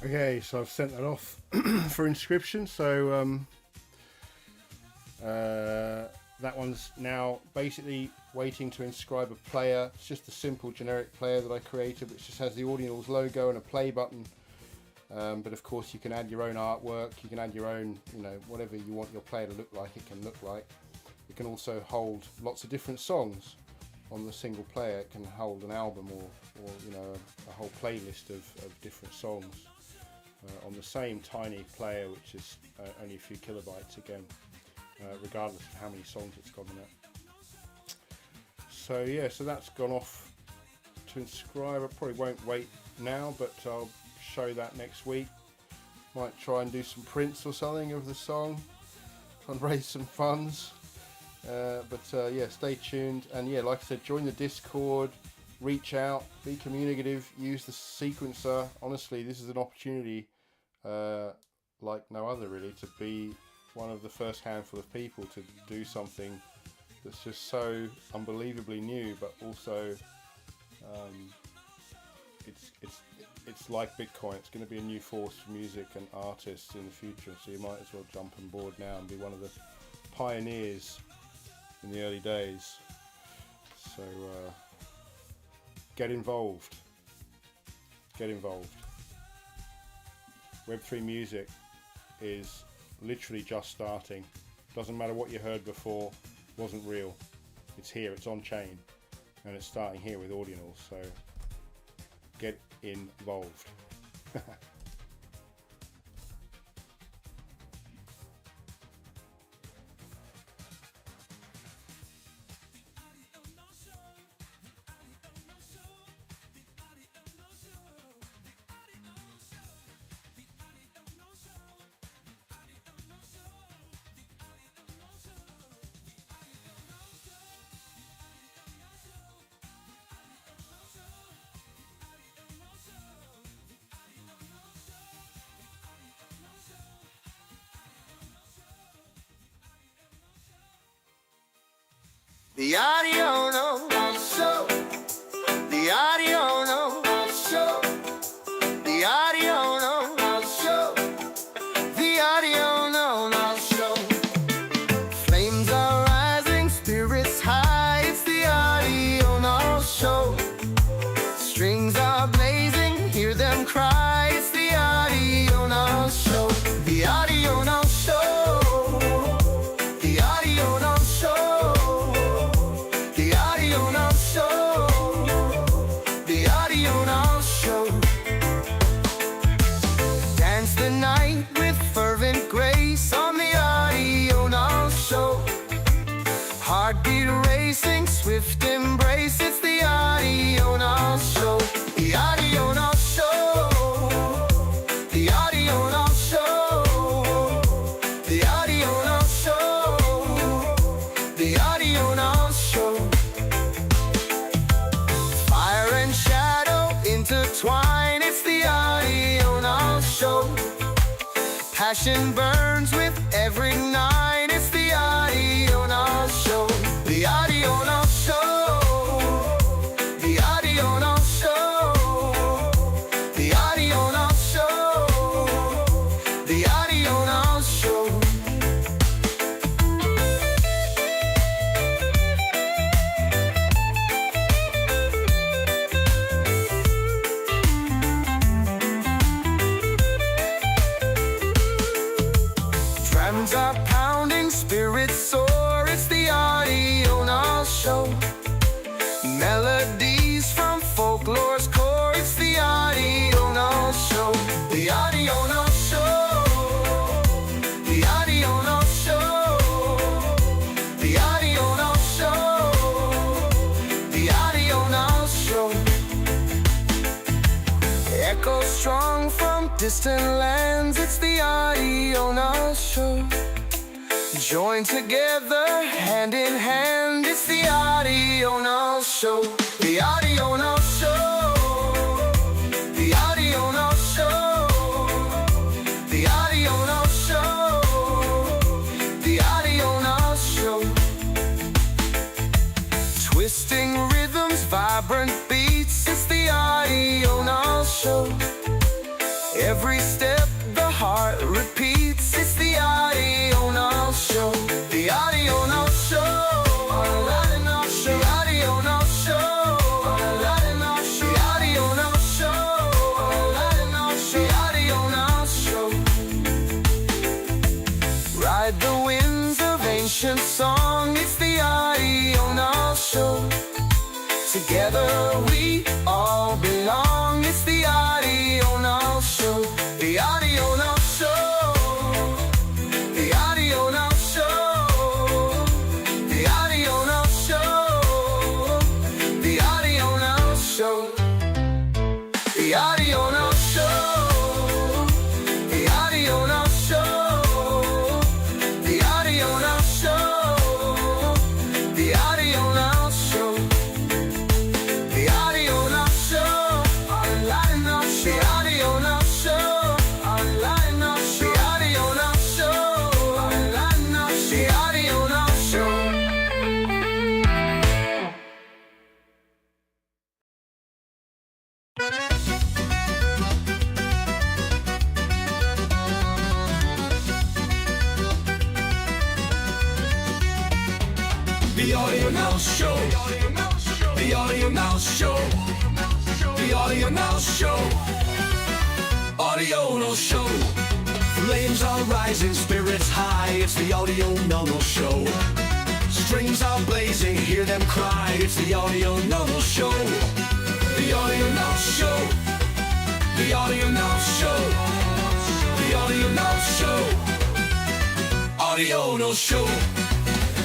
Okay, so I've sent that off for inscription. So that one's now basically waiting to inscribe a player. It's just a simple generic player that I created, which just has the Ordinals logo and a play button. But of course you can add your own artwork, you can add your own, whatever you want your player to look like, it can look like. It can also hold lots of different songs on the single player. It can hold an album or a whole playlist of different songs on the same tiny player, which is only a few kilobytes again, regardless of how many songs it's got in it. So yeah, so that's gone off to inscribe. I probably won't wait now, but I'll show that next week. Might try and do some prints or something of the song, try and raise some funds. But yeah, stay tuned, and yeah, like I said, join the Discord, reach out, be communicative, use the sequencer. Honestly, this is an opportunity like no other, really, to be one of the first handful of people to do something that's just so unbelievably new, but also it's like Bitcoin. It's going to be a new force for music and artists in the future, so you might as well jump on board now and be one of the pioneers in the early days. So get involved. Web3 music is literally just starting. Doesn't matter what you heard before, wasn't real. It's here, it's on chain, and it's starting here with Ordinals, so get involved. The audio no show. The audio no show. The audio no show. The audio no show. Flames are rising, spirits high. It's the audio no show. Strings are blazing, hear them cry. It's the audio no show. The audio no show. The audio no show. Heartbeat racing, swift embrace. It's the audio no show. The audio no show. The audio no show. The audio no show. The audio no show. Fire and shadow intertwine. It's the audio no show. Passion burns with every night. It's the audio no show. The audio no show. The audio no show. The audio no show. The audio no show. Drums are pounding, spirits soar. It's the audio no show. Melodies from folklore's core. It's the audio no show. The audio no show. The audio no show. The audio no show. The audio no show. Echo strong from distant lands. It's the audio no show. Join together, hand in hand. It's the audio no show. The audio no show. The audio no show. The audio no show. The audio no show. Twisting rhythms, vibrant beats. It's the audio no show. Every Show. The Audio No Show. The Audio No Show. The Audio No Show. The Audio No Show. The Audio No Show. Online No Show. The Audio No Show. Online No Show. The Audio No Show. Online No Show. The Audio No Show. The Audio Now Show. The Audio Now Show. The Audio Now Show. Audio No Show. Flames are rising, spirits high. It's the Audio No Show. Strings are blazing, hear them cry. It's the Audio No Show. The Audio No Show. The Audio No Show. The Audio No Show. Audio No Show.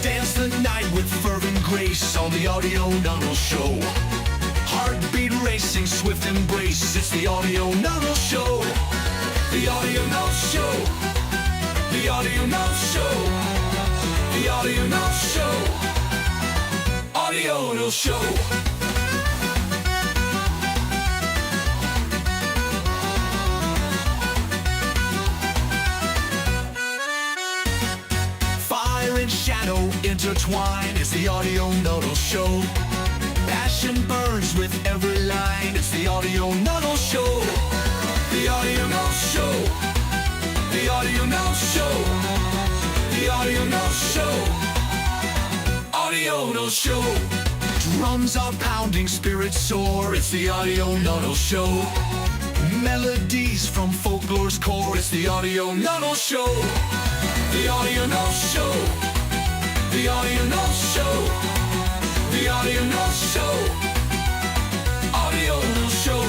Dance the night with fervent grace on the Audio No Show. Heartbeat racing, swift embrace. It's the Audio No Show. The Audio No Show. The Audio No Show. The Audio No Show. Audio No Show. Fire and shadow intertwine. It's the Audio No Show. Passion burns with every line. It's the Audio No Show. The Audio No Show. The Audio No Show. The Audio No Show. Audio No Show. Drums are pounding, spirits soar. It's the Audio No Show. Melodies from folklore's core. It's the Audio No Show. The Audio No Show. The Audio No Show. The Audio No Show. Audio No Show.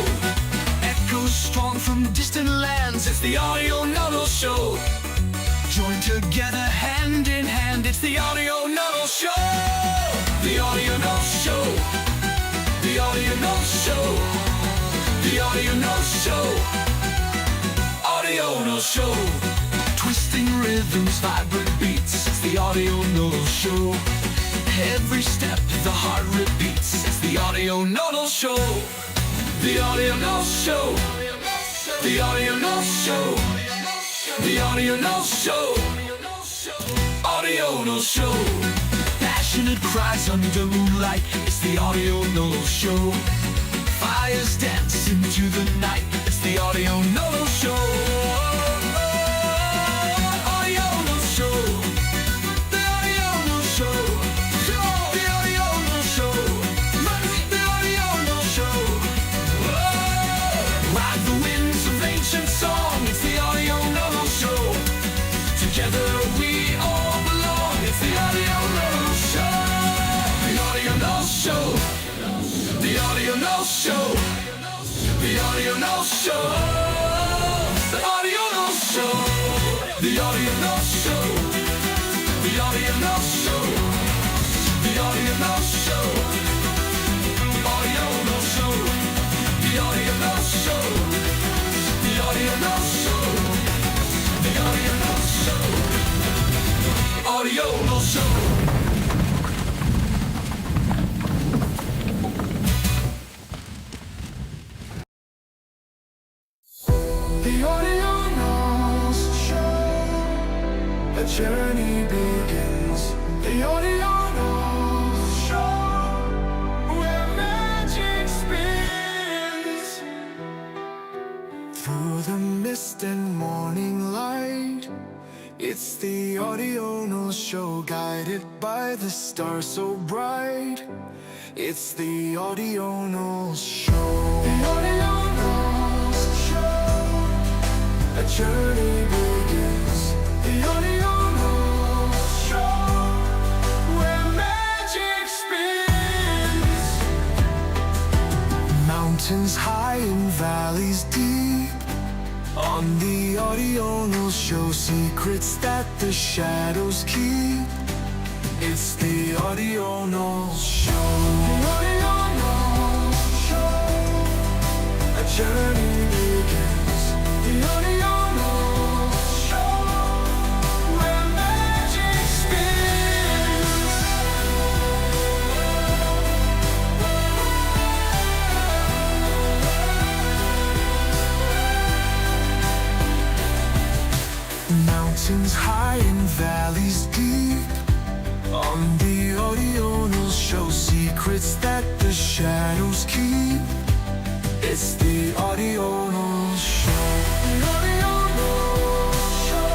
Echoes strong from distant lands. It's the Audio No Show. Joined together hand in hand. It's the Audio No Show. The Audio No Show. The Audio No Show. The Audio No Show. Audio No Show. Twisting rhythms, vibrant beats. It's the Audio No Show. Every step the heart repeats. It's the Audio No Show. The Audio No Show. The Audio No Show. The Audio No Show. Audio No Show. Passionate cries under moonlight. It's the Audio No Show. Fires dance into the night. It's the Audio No Show. Audio No Show. The Audio No Show. The Audio No Show. The Audio No Show. Ride the winds of ancient song. It's the Audio No Show. Together we all belong. It's the Audio No Show. The Audio No Show. The Audio No Show. The Audio No Show. The Audio No Show. The Audio No Show. The Audio No Show. The Audio No Show. Audio No Show. The Audio No Show. The Audio No Show. The Audio No Show. Audio No Show. The Audio No Show. A journey begins. The Audio No Show. Where magic spins. Through the mist and morning light. It's the Audio No Show. Guided by the stars so bright. It's the Audio No Show. The Audio No Show. A journey begins. The Audio No Show. Where magic spins. Mountains high and valleys deep. On the Audio No Show. Secrets that the shadows keep. It's the Audio No Show. The Audio No Show. journey begins. The audio show, where magic spins. Mountains high and valleys deep. On the audio show, secrets that the shadows keep. It's the audio show. The audio show.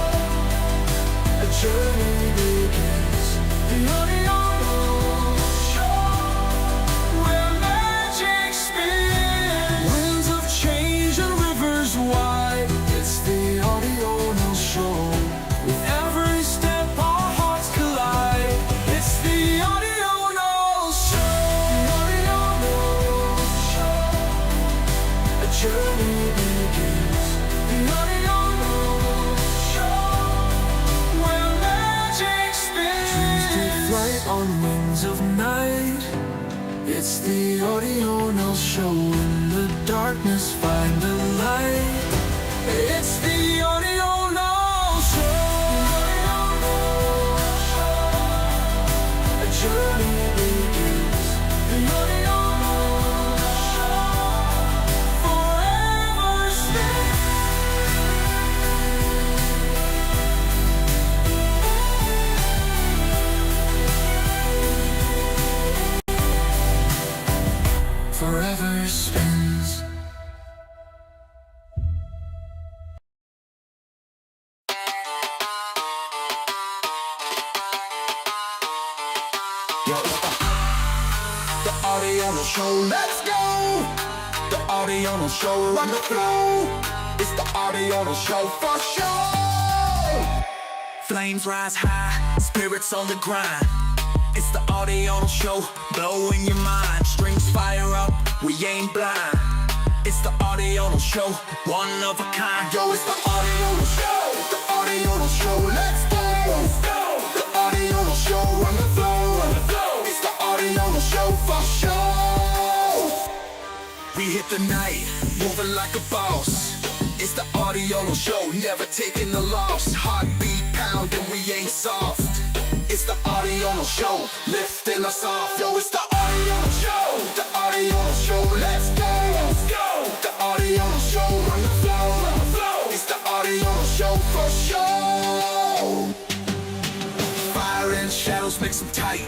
A journey begins. The audio show, where magic spins. Winds of change and rivers wide. It's the audio show. With every step our hearts collide. It's the audio show. The audio show. A journey begins. The audio show, where magic spins. Dreams take flight on wings of night. It's the audio show. In the darkness find the light. It's the audio show. A journey begins. The audio show, forever spins. Forever spins. Yo, the audio show, let's go. The audio show, run the flow. It's the audio show for sure. Flames rise high, spirits on the grind. It's the audio show, blowing your mind. Strings fire up, we ain't blind. It's the audio show, one of a kind. Yo, it's the audio show. The audio show, let's go. The audio show, run the flow. It's the audio show for sure. We hit the night, moving like a boss. It's the audio show, never taking the loss. Heartbeat pounding, we ain't soft. It's the audio show, lifting us off. Yo, it's the audio show. The audio show, let's go. The audio show, run the flow. It's the audio show for sure. Fire and shadows mix them tight.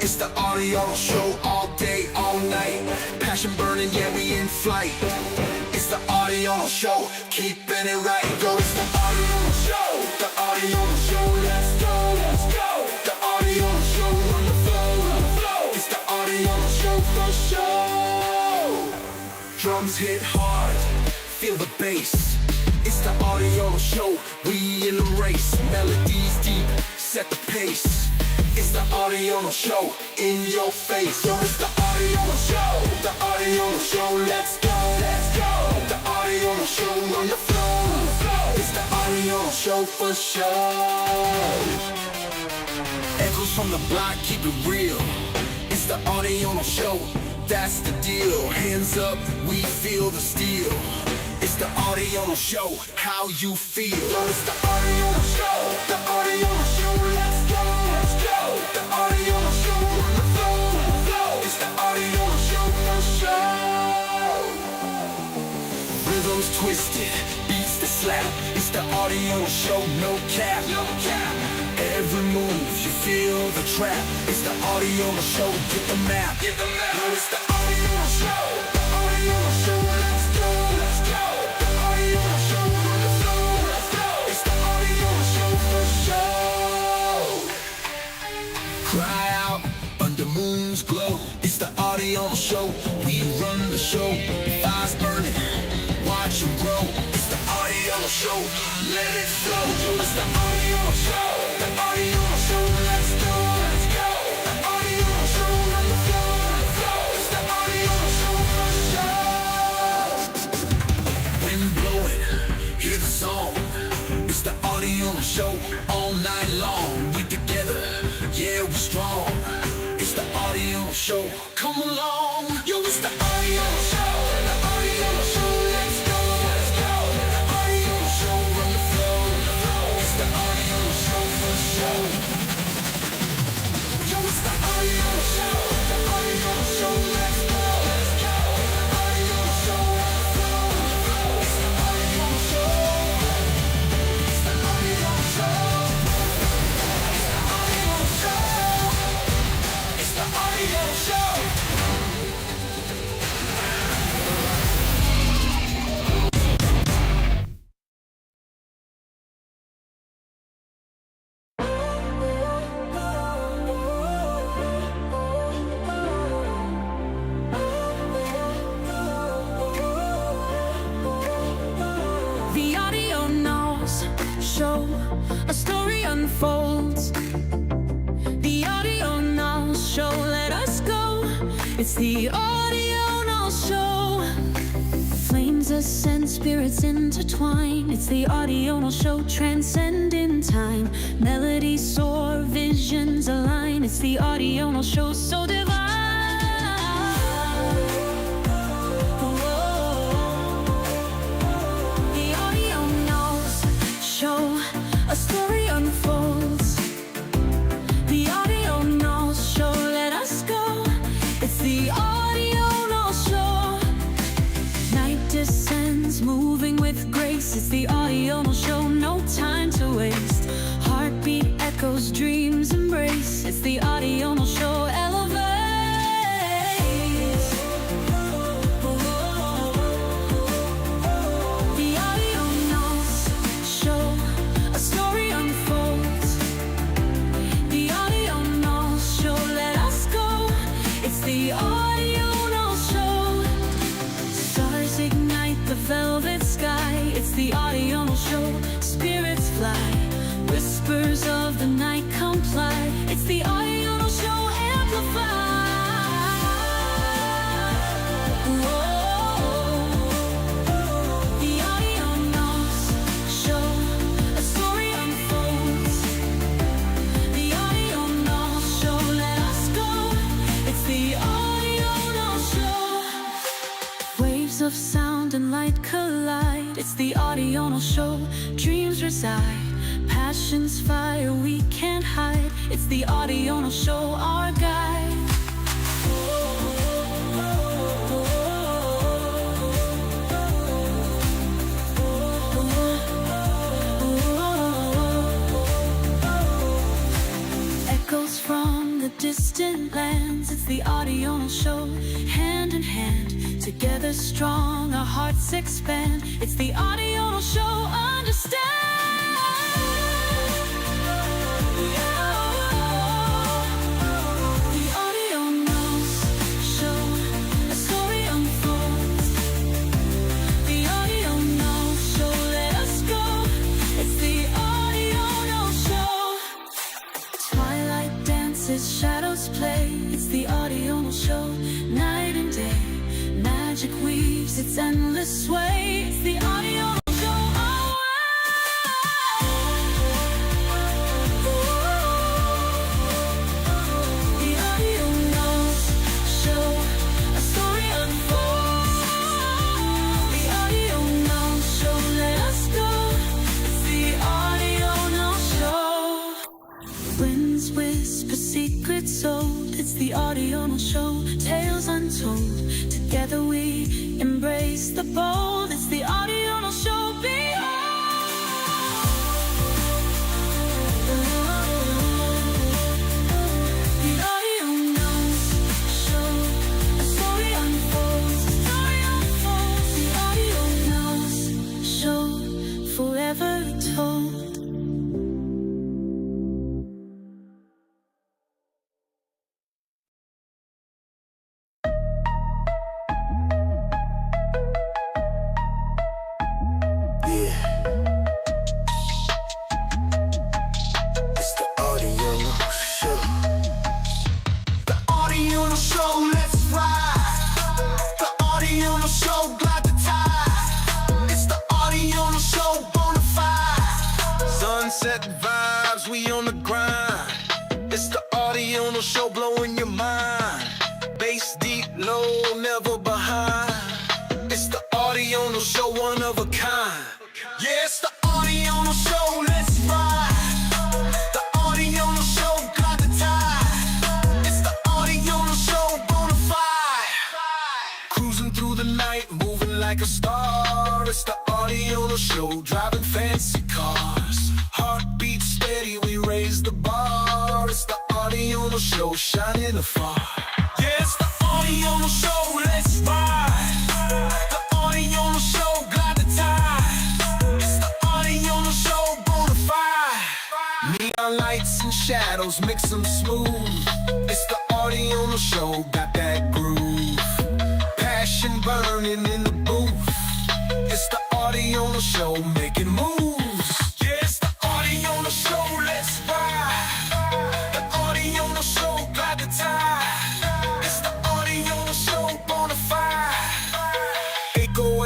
It's the audio show, all day, all night. Passion burning, yeah, we in flight. It's the audio show, keeping it right. Go, it's the audio show. The audio show, let's go. The audio show, run the flow. It's the audio show for sure. Drums hit hard, feel the bass. It's the audio show, we in the race. Melodies deep, set the pace. It's the audio show, in your face. Yo, it's the audio show. The audio show, let's go. The audio show, on the flow. It's the audio show for sure. Echoes from the block, keep it real. It's the audio show, that's the deal. Hands up, we feel the steel. It's the audio show, how you feel. Yo, it's the audio show. The audio show, let's go. The audio show, on the flow. It's the audio show for sure. Rhythms twisted, beats that slap. It's the audio show, no cap. Every move, you feel the trap. It's the audio show, get the map. Yo, it's the audio show. The audio show, let's go. The audio show, on the flow. It's the audio show for sure. Cry out under moon's glow. It's the audio show, we run the show. Fires burning, watch them grow. It's the audio show, let it flow. It's the audio show. The audio show, let's go. The audio show, run the flow. It's the audio show for sure. Wind blowing, hear the song. It's the audio show, all night long. We together, yeah, we're strong. It's the audio show, come along. Yo, it's the audio show. The audio show, show, a story unfolds. The audio now show, let us go. It's the audio now show. Flames ascend, spirits intertwine. It's the audio now show, transcending time. Melodies soar, visions align. It's the audio now show, so divine. A story unfolds. The audio knows show, let us go. It's the audio knows show. Night descends, moving with grace. It's the audio knows show, no time to waste. Heartbeat echoes, dreams embrace. It's the audio knows show, elevate. The audio now show. Stars ignite the velvet sky. It's the audio now show. Spirits fly. Whispers of the night comply. It's the audio now show, amplify. The audio knows show. A story unfolds. The audio knows show, let us go. It's the audio now show. Waves of sound and light collide. It's the audio now show. Dreams reside. Passions fire we can't hide. It's the audio now show, our guide. Echoes from the distant lands. It's the audio now show. Hand in hand, together strong, our hearts expand. It's the audio now show, understand. The audio knows show, a story unfolds. The audio knows show, let us go. It's the audio now show. Twilight dances, shadows play. It's the audio now show. Night and day, magic weaves its endless sway. It's the audio now show, our way. The audio knows show, a story unfolds. The audio knows show, let us go. It's the audio now show. Winds whisper secrets old. It's the audio now show. Tales untold. Together we embrace the bold. It's the audio now show. The audio knows show, a story unfolds. Story unfolds. The audio knows show, forever told. Sunset vibes, we on the grind. It's the audio no show, blowing your mind. Bass deep, low, never behind. It's the audio no show, one of a kind. Yeah, it's the audio no show, let's ride. The audio no show, got the tide. It's the audio no show, bonafide. Cruising through the night, moving like a star. It's the audio no show, driving fancy cars. Heartbeat steady, we raise the bar. It's the audio no show, shining afar. Yeah, it's the audio no show, let's ride. The audio no show, got the tide. It's the audio no show, bonafide. Neon lights and shadows, mix them smooth. It's the audio no show, got that groove. Passion burning in the booth. It's the audio no show, making moves. Yeah, it's the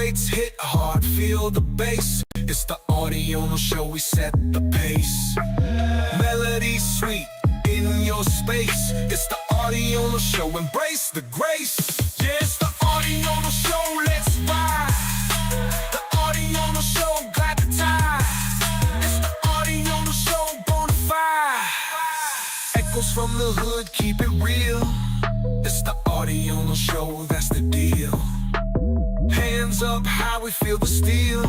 808s hit hard, feel the bass. It's the audio show, we set the pace. Melody sweet in your space. It's the audio show, embrace the grace. Yeah, it's the audio show, let's ride. The audio show got the time. It's the audio show, bonafide. Echoes from the hood, keep it real. It's the audio show, that's the deal. Hands up, how we feel the steel.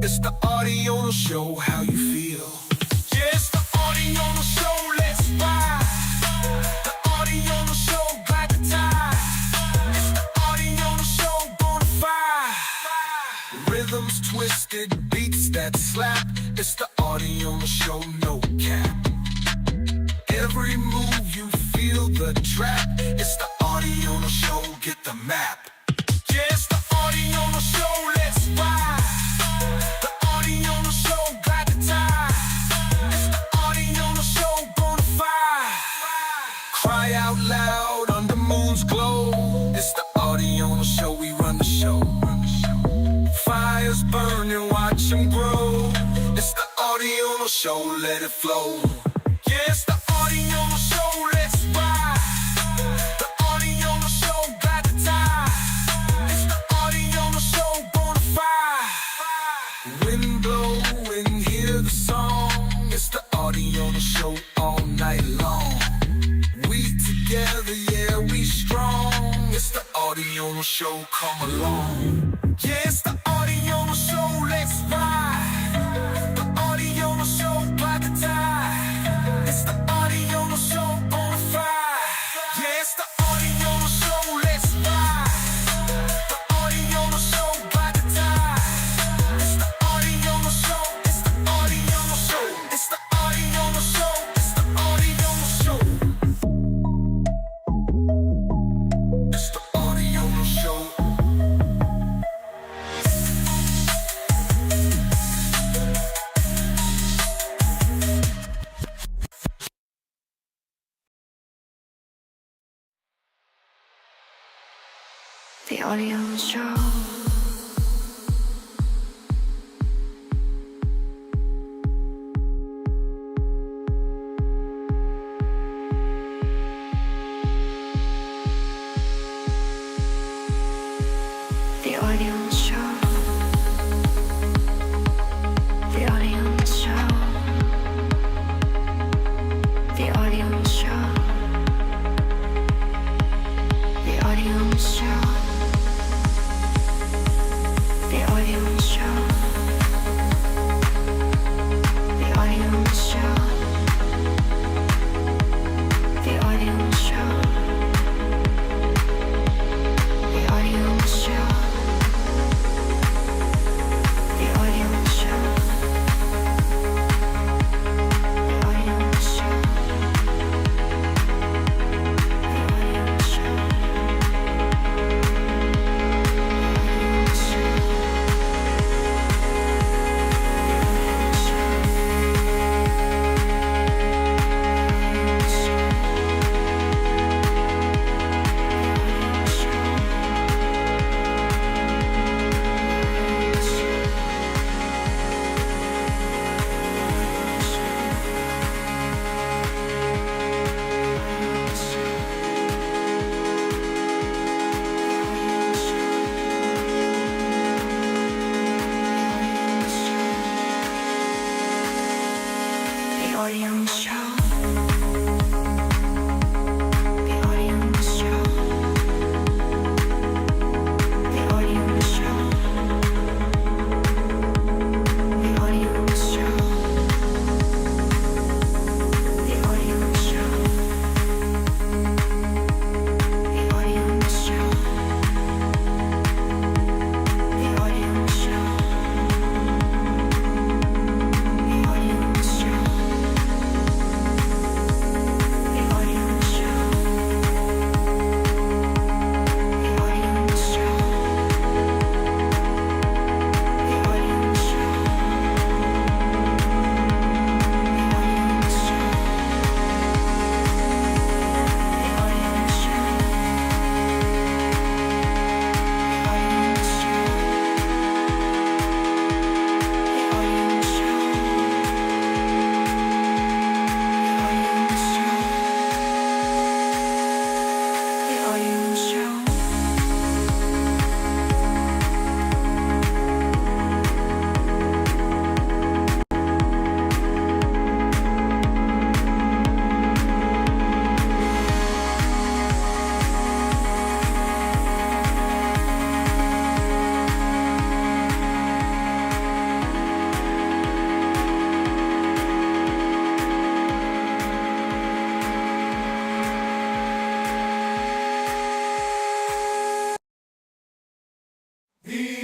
It's the audio show, how you feel. Yeah, it's the audio show, let's ride. The audio show, got the time. It's the audio show, bonafide. Rhythms twisted, beats that slap. It's the audio show, no cap. Every move you feel the trap. It's the audio show, get the map. Yeah, it's the audio show, let's ride. The audio show, got the time. It's the audio show, bonafide. Cry out loud under moon's glow. It's the audio show, we run the show. Fires burning, watch them grow. It's the audio show, let it flow. Yeah, it's the audio show, let's ride. The audio show, got the time. It's the audio show, bonafide. Wind blowing, hear the song. It's the audio show, all night long. We together, yeah, we strong. It's the audio show, come along. Yeah, it's the audio show, let's ride. The audio show, got the time. It's the audio show, bonafide. Yeah, it's the audio show, let's ride. The audio show, got the time. It's the audio show, it's the audio show. It's the audio show, it's the audio show. It's the audio show. The audio show. The audio show. The audio show. The audio show. The audio show.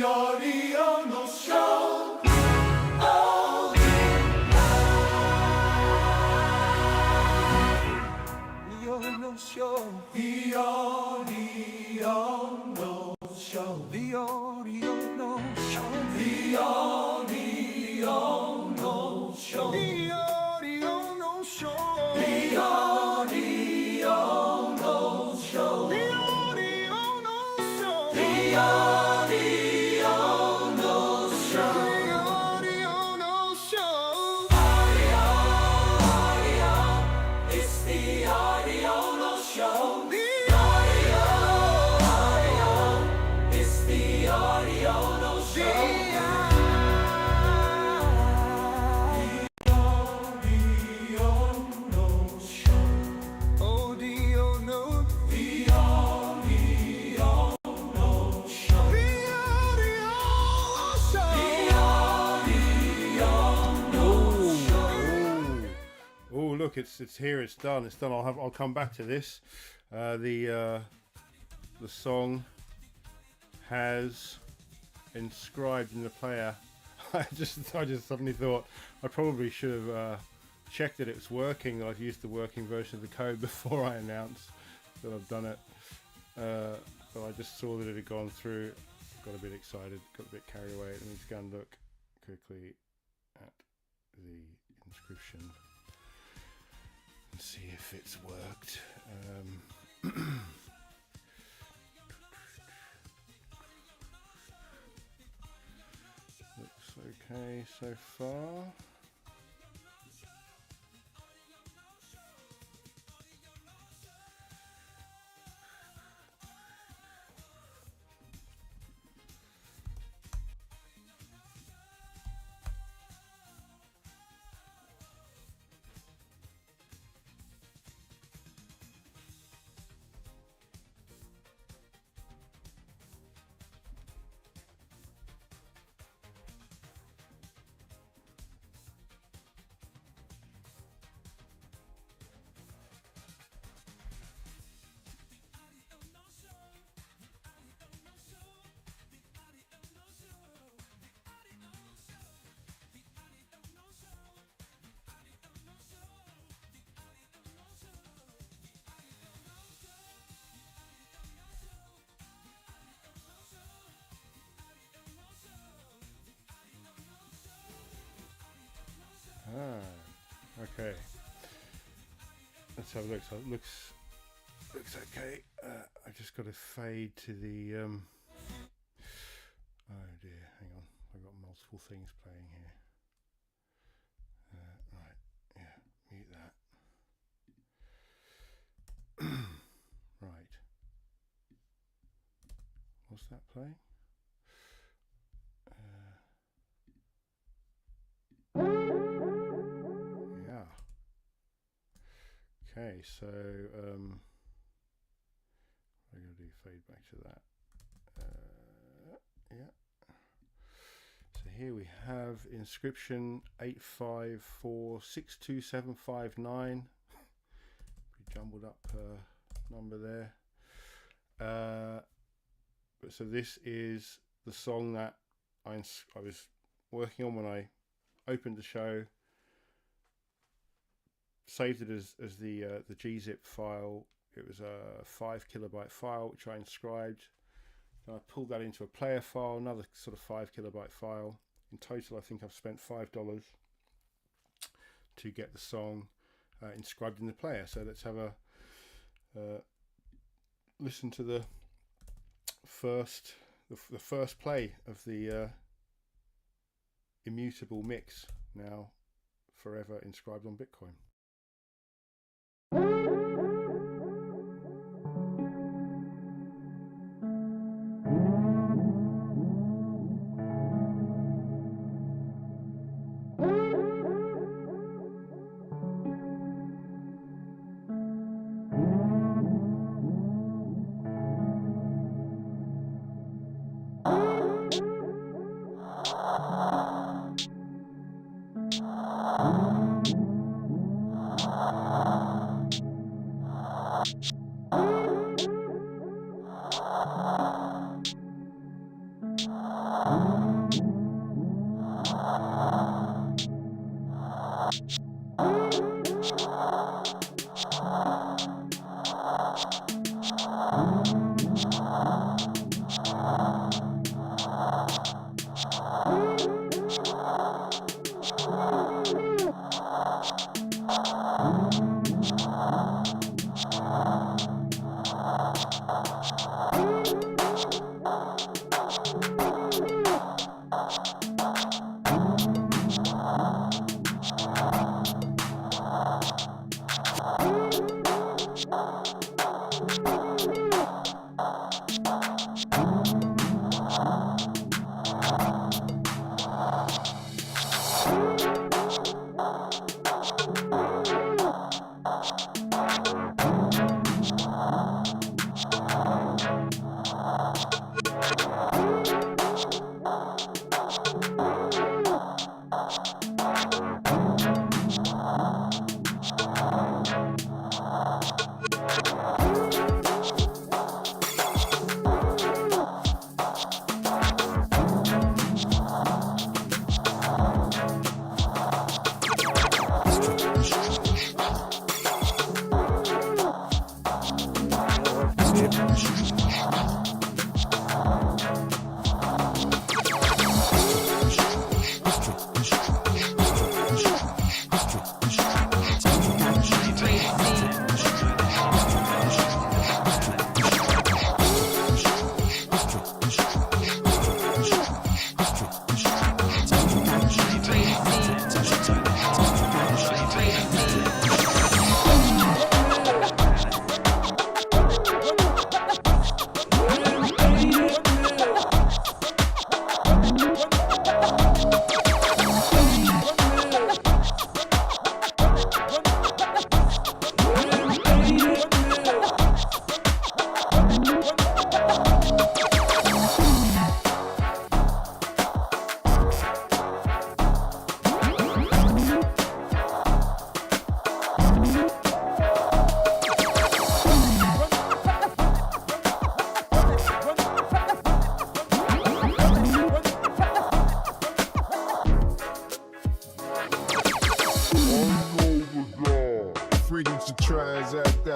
audio no show. The audio no show. The audio no show. The audio no show. The audio no show. The audio no show. The audio no show. The audio no show. The audio no show. The audio no show. Audio, it's the audio no show. The audio, it's the audio no show. Look, it's here. It's done. It's done. I'll come back to this. The song has inscribed in the player. I just suddenly thought I probably should have checked that it was working. I've used the working version of the code before I announced that I've done it. But I just saw that it had gone through. Got a bit excited. Got a bit carried away. Let me just go and look quickly at the inscription. See if it's worked. Looks okay so far. Okay. Let's have a look. So it looks okay. I just got to fade to the. Oh dear, hang on. I've got multiple things playing here. Right, yeah, mute that. Right. What's that playing? Okay, so I'm going to do fade back to that. Yeah. So here we have inscription 854-62759. Pretty jumbled up number there. But so this is the song that I was working on when I opened the show. Saved it as the gzip file. It was a 5 kilobyte file which I inscribed. Then I pulled that into a player file, another sort of 5 kilobyte file. In total, I think I've spent $5 to get the song inscribed in the player. So let's have a listen to the first play of the immutable mix, now forever inscribed on Bitcoin.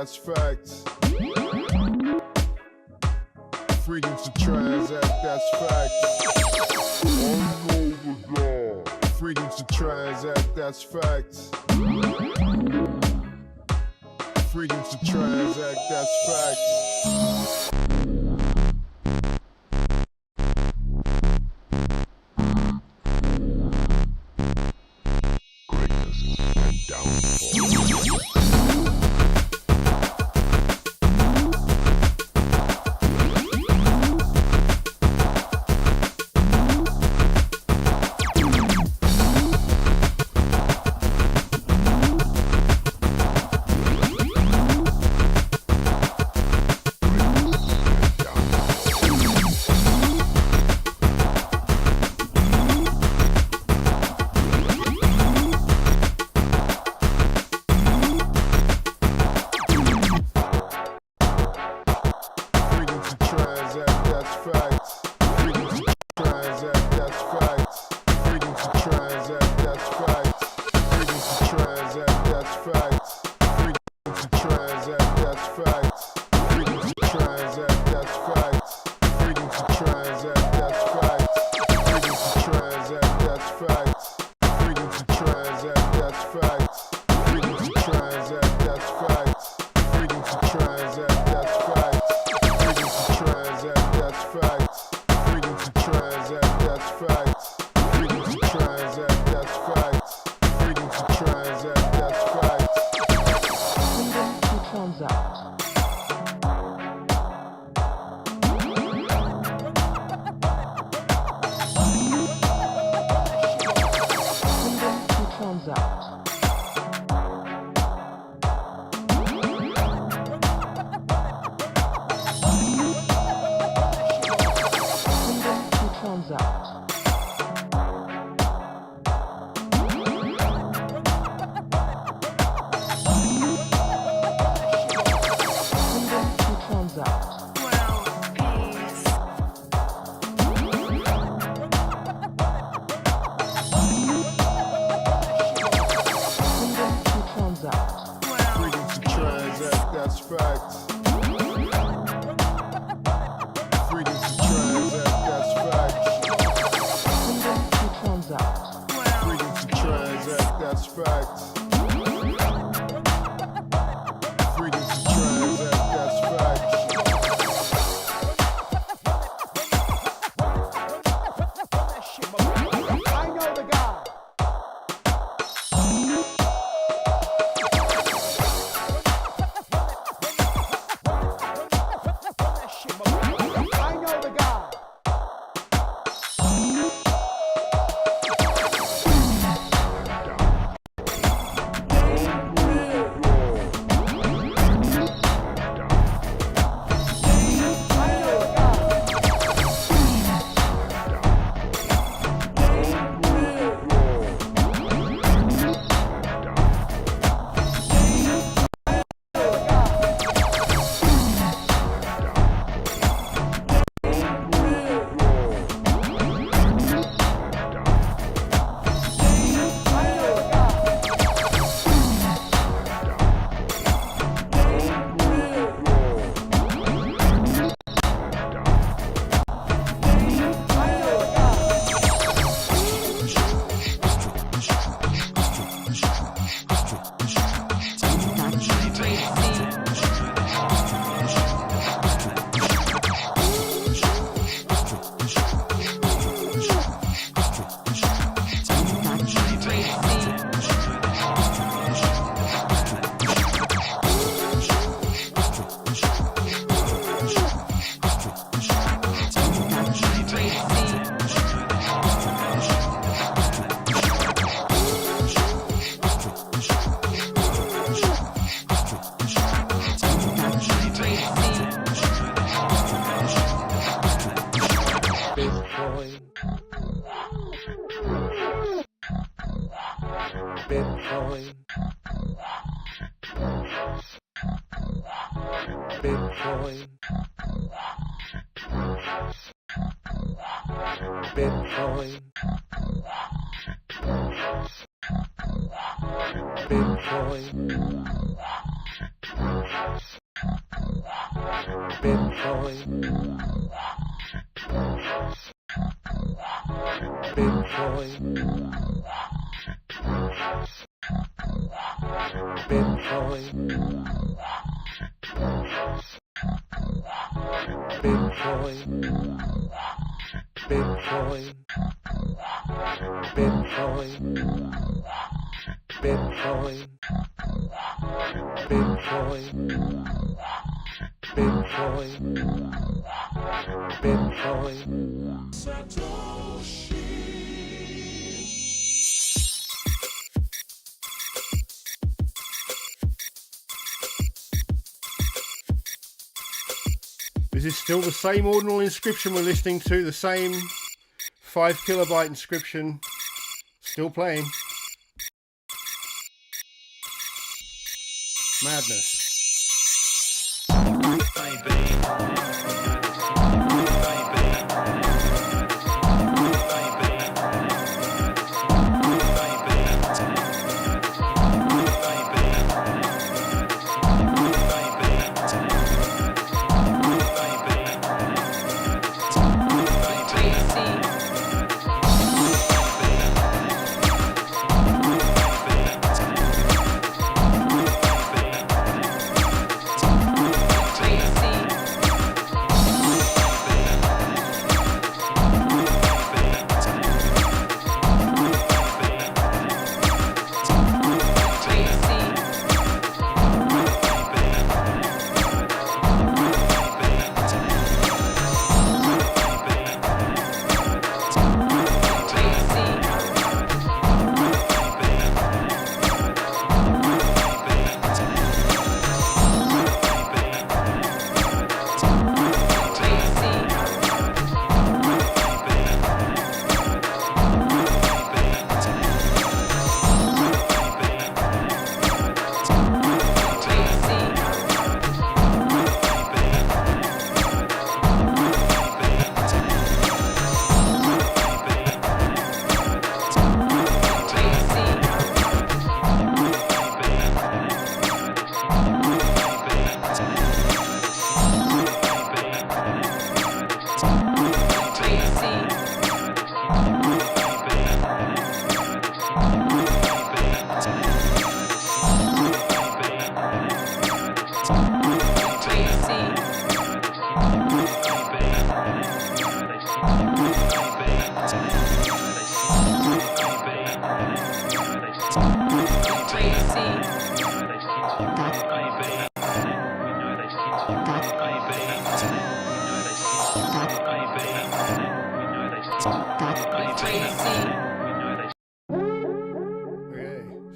that's facts. Freedom to transact, that's facts. Freedom to transact, that's facts. Freedom to transact, that's facts. Greatness and downfall. Bitcoin. Bitcoin. Bitcoin. Bitcoin. Bitcoin. Bitcoin. Bitcoin. Bitcoin. Bitcoin. Bitcoin. Bitcoin. Bitcoin. Bitcoin. Bitcoin. This is still the same ordinal inscription we're listening to, the same 5 kilobyte inscription, still playing. Madness.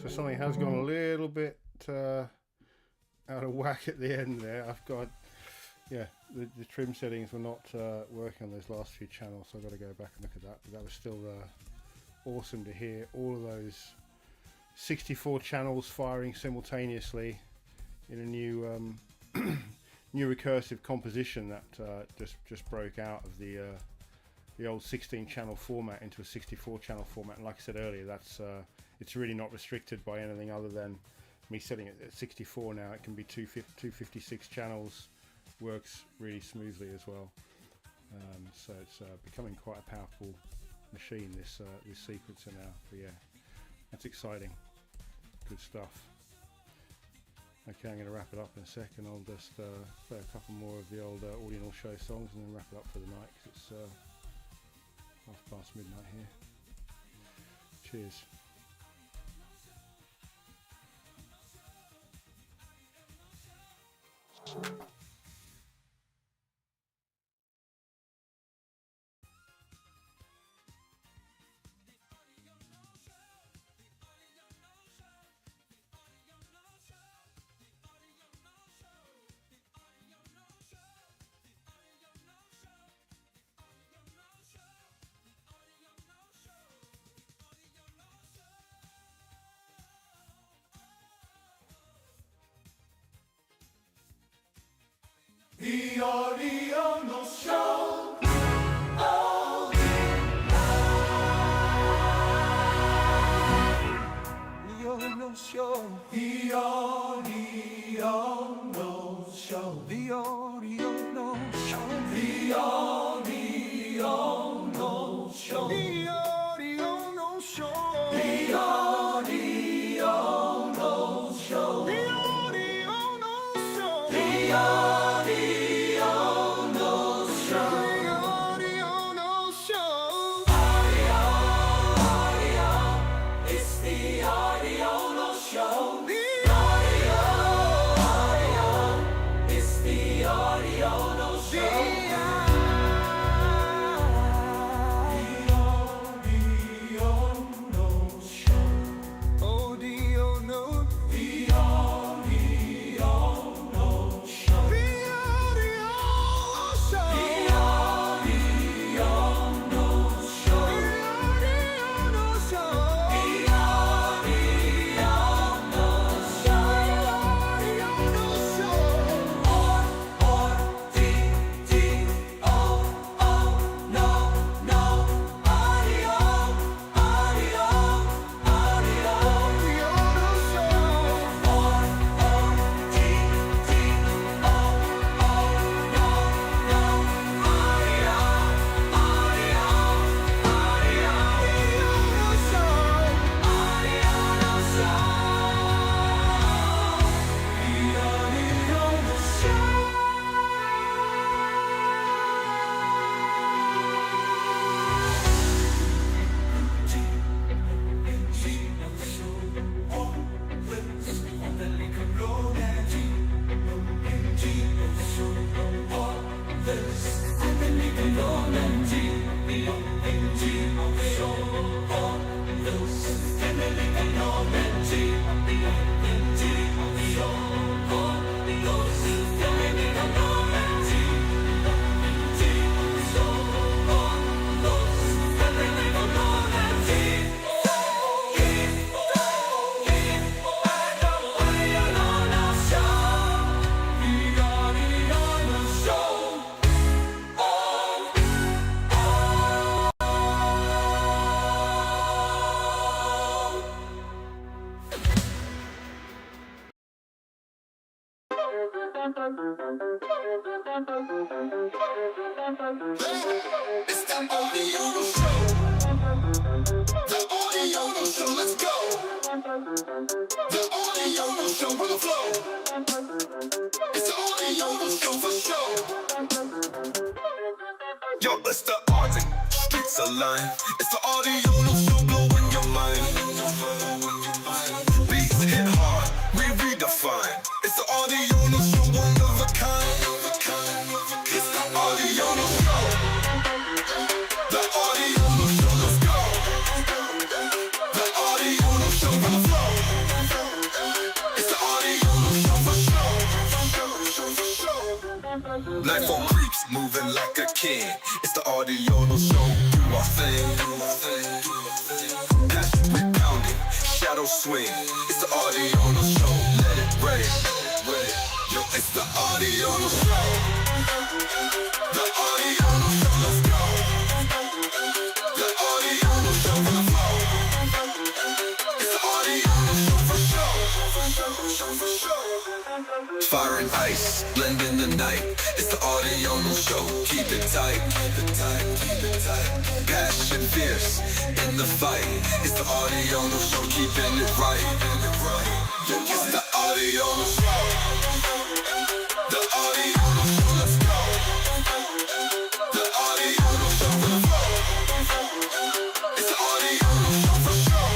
So something has gone a little bit out of whack at the end there. I've got, yeah, the trim settings were not working on those last few channels, so I've got to go back and look at that. But that was still awesome to hear all of those 64 channels firing simultaneously in a new new recursive composition that just broke out of the old 16 channel format into a 64 channel format. And like I said earlier, that's it's really not restricted by anything other than me setting it at 64 now. It can be 256 channels, works really smoothly as well. So it's becoming quite a powerful machine, this sequencer now. But yeah, that's exciting. Good stuff. Okay, I'm going to wrap it up in a second. I'll just play a couple more of the old Audio Show songs and then wrap it up for the night, because it's 5 past midnight here. Cheers. The Audio No Show. The Audio No Show. The Audio The audio no show. The audio no show. The audio no show. The audio no show. The audio no show. The audio no show. The audio no show. Audio, audio, it's the audio no show. The audio, audio, it's the audio no show. It's the audio no show. The audio no show, let's go. The audio no show for the flow. It's the audio no show for show. Yo, it's the audio, streets alive. It's the audio no show, blowing your mind. Beats hit hard, we redefine. It's the audio no show, one of a kind. It's the audio no show. The audio no show, let's go. The audio no show for the flow. It's the audio no show for show. Life on creeps, moving like a king. It's the audio no show, do our thing. Passion rebounding, shadow swing. It's the audio no show, let it rain. Yo, it's the audio no show. The audio no show, let's go. The audio no show for the flow. It's the audio no show for show. Fire and ice, blend in the night. It's the audio no show, keep it tight. Passion fierce in the fight. It's the audio no show, keeping it right. It's the audio no show. The audio no show, let's go. The audio no show for the flow. It's the audio no show for show.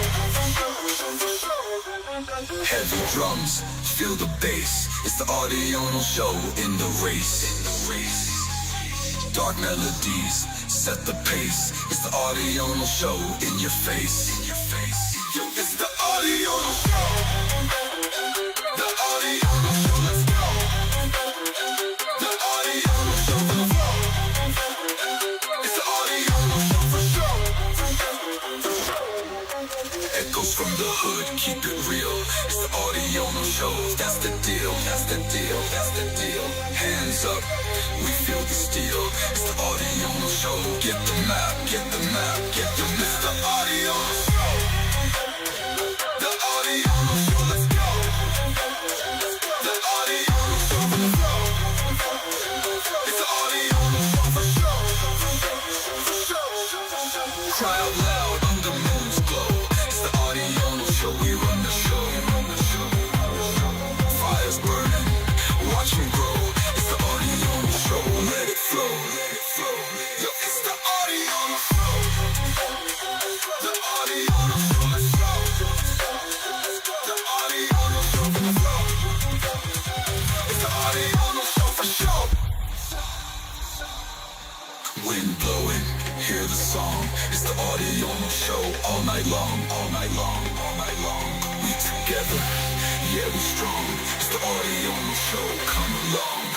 Heavy drums, feel the bass. It's the audio no show in the race. Dark melodies, set the pace. It's the audio no show in your face. Yo, it's the audio no show. The audio no show, let's go. The audio no show for the flow. It's the audio no show for show. Echoes from the hood, keep it real. It's the audio no show, that's the deal. Hands up, we feel the steel. It's the audio no show, get the map. It's the audio no show. The audio no show, let's go. The audio no show for the flow. out loud under moon's glow. It's the audio show, we run the show. Fires burning, watch 'em grow. It's the audio show, let it flow. Yo, it's the audio show. The audio show. The audio show for the flow. It's the audio show for show. Wind blowing, hear the song. It's the audio show all night long, all night long, all night long. We together, yeah we strong. It's the audio show, come along.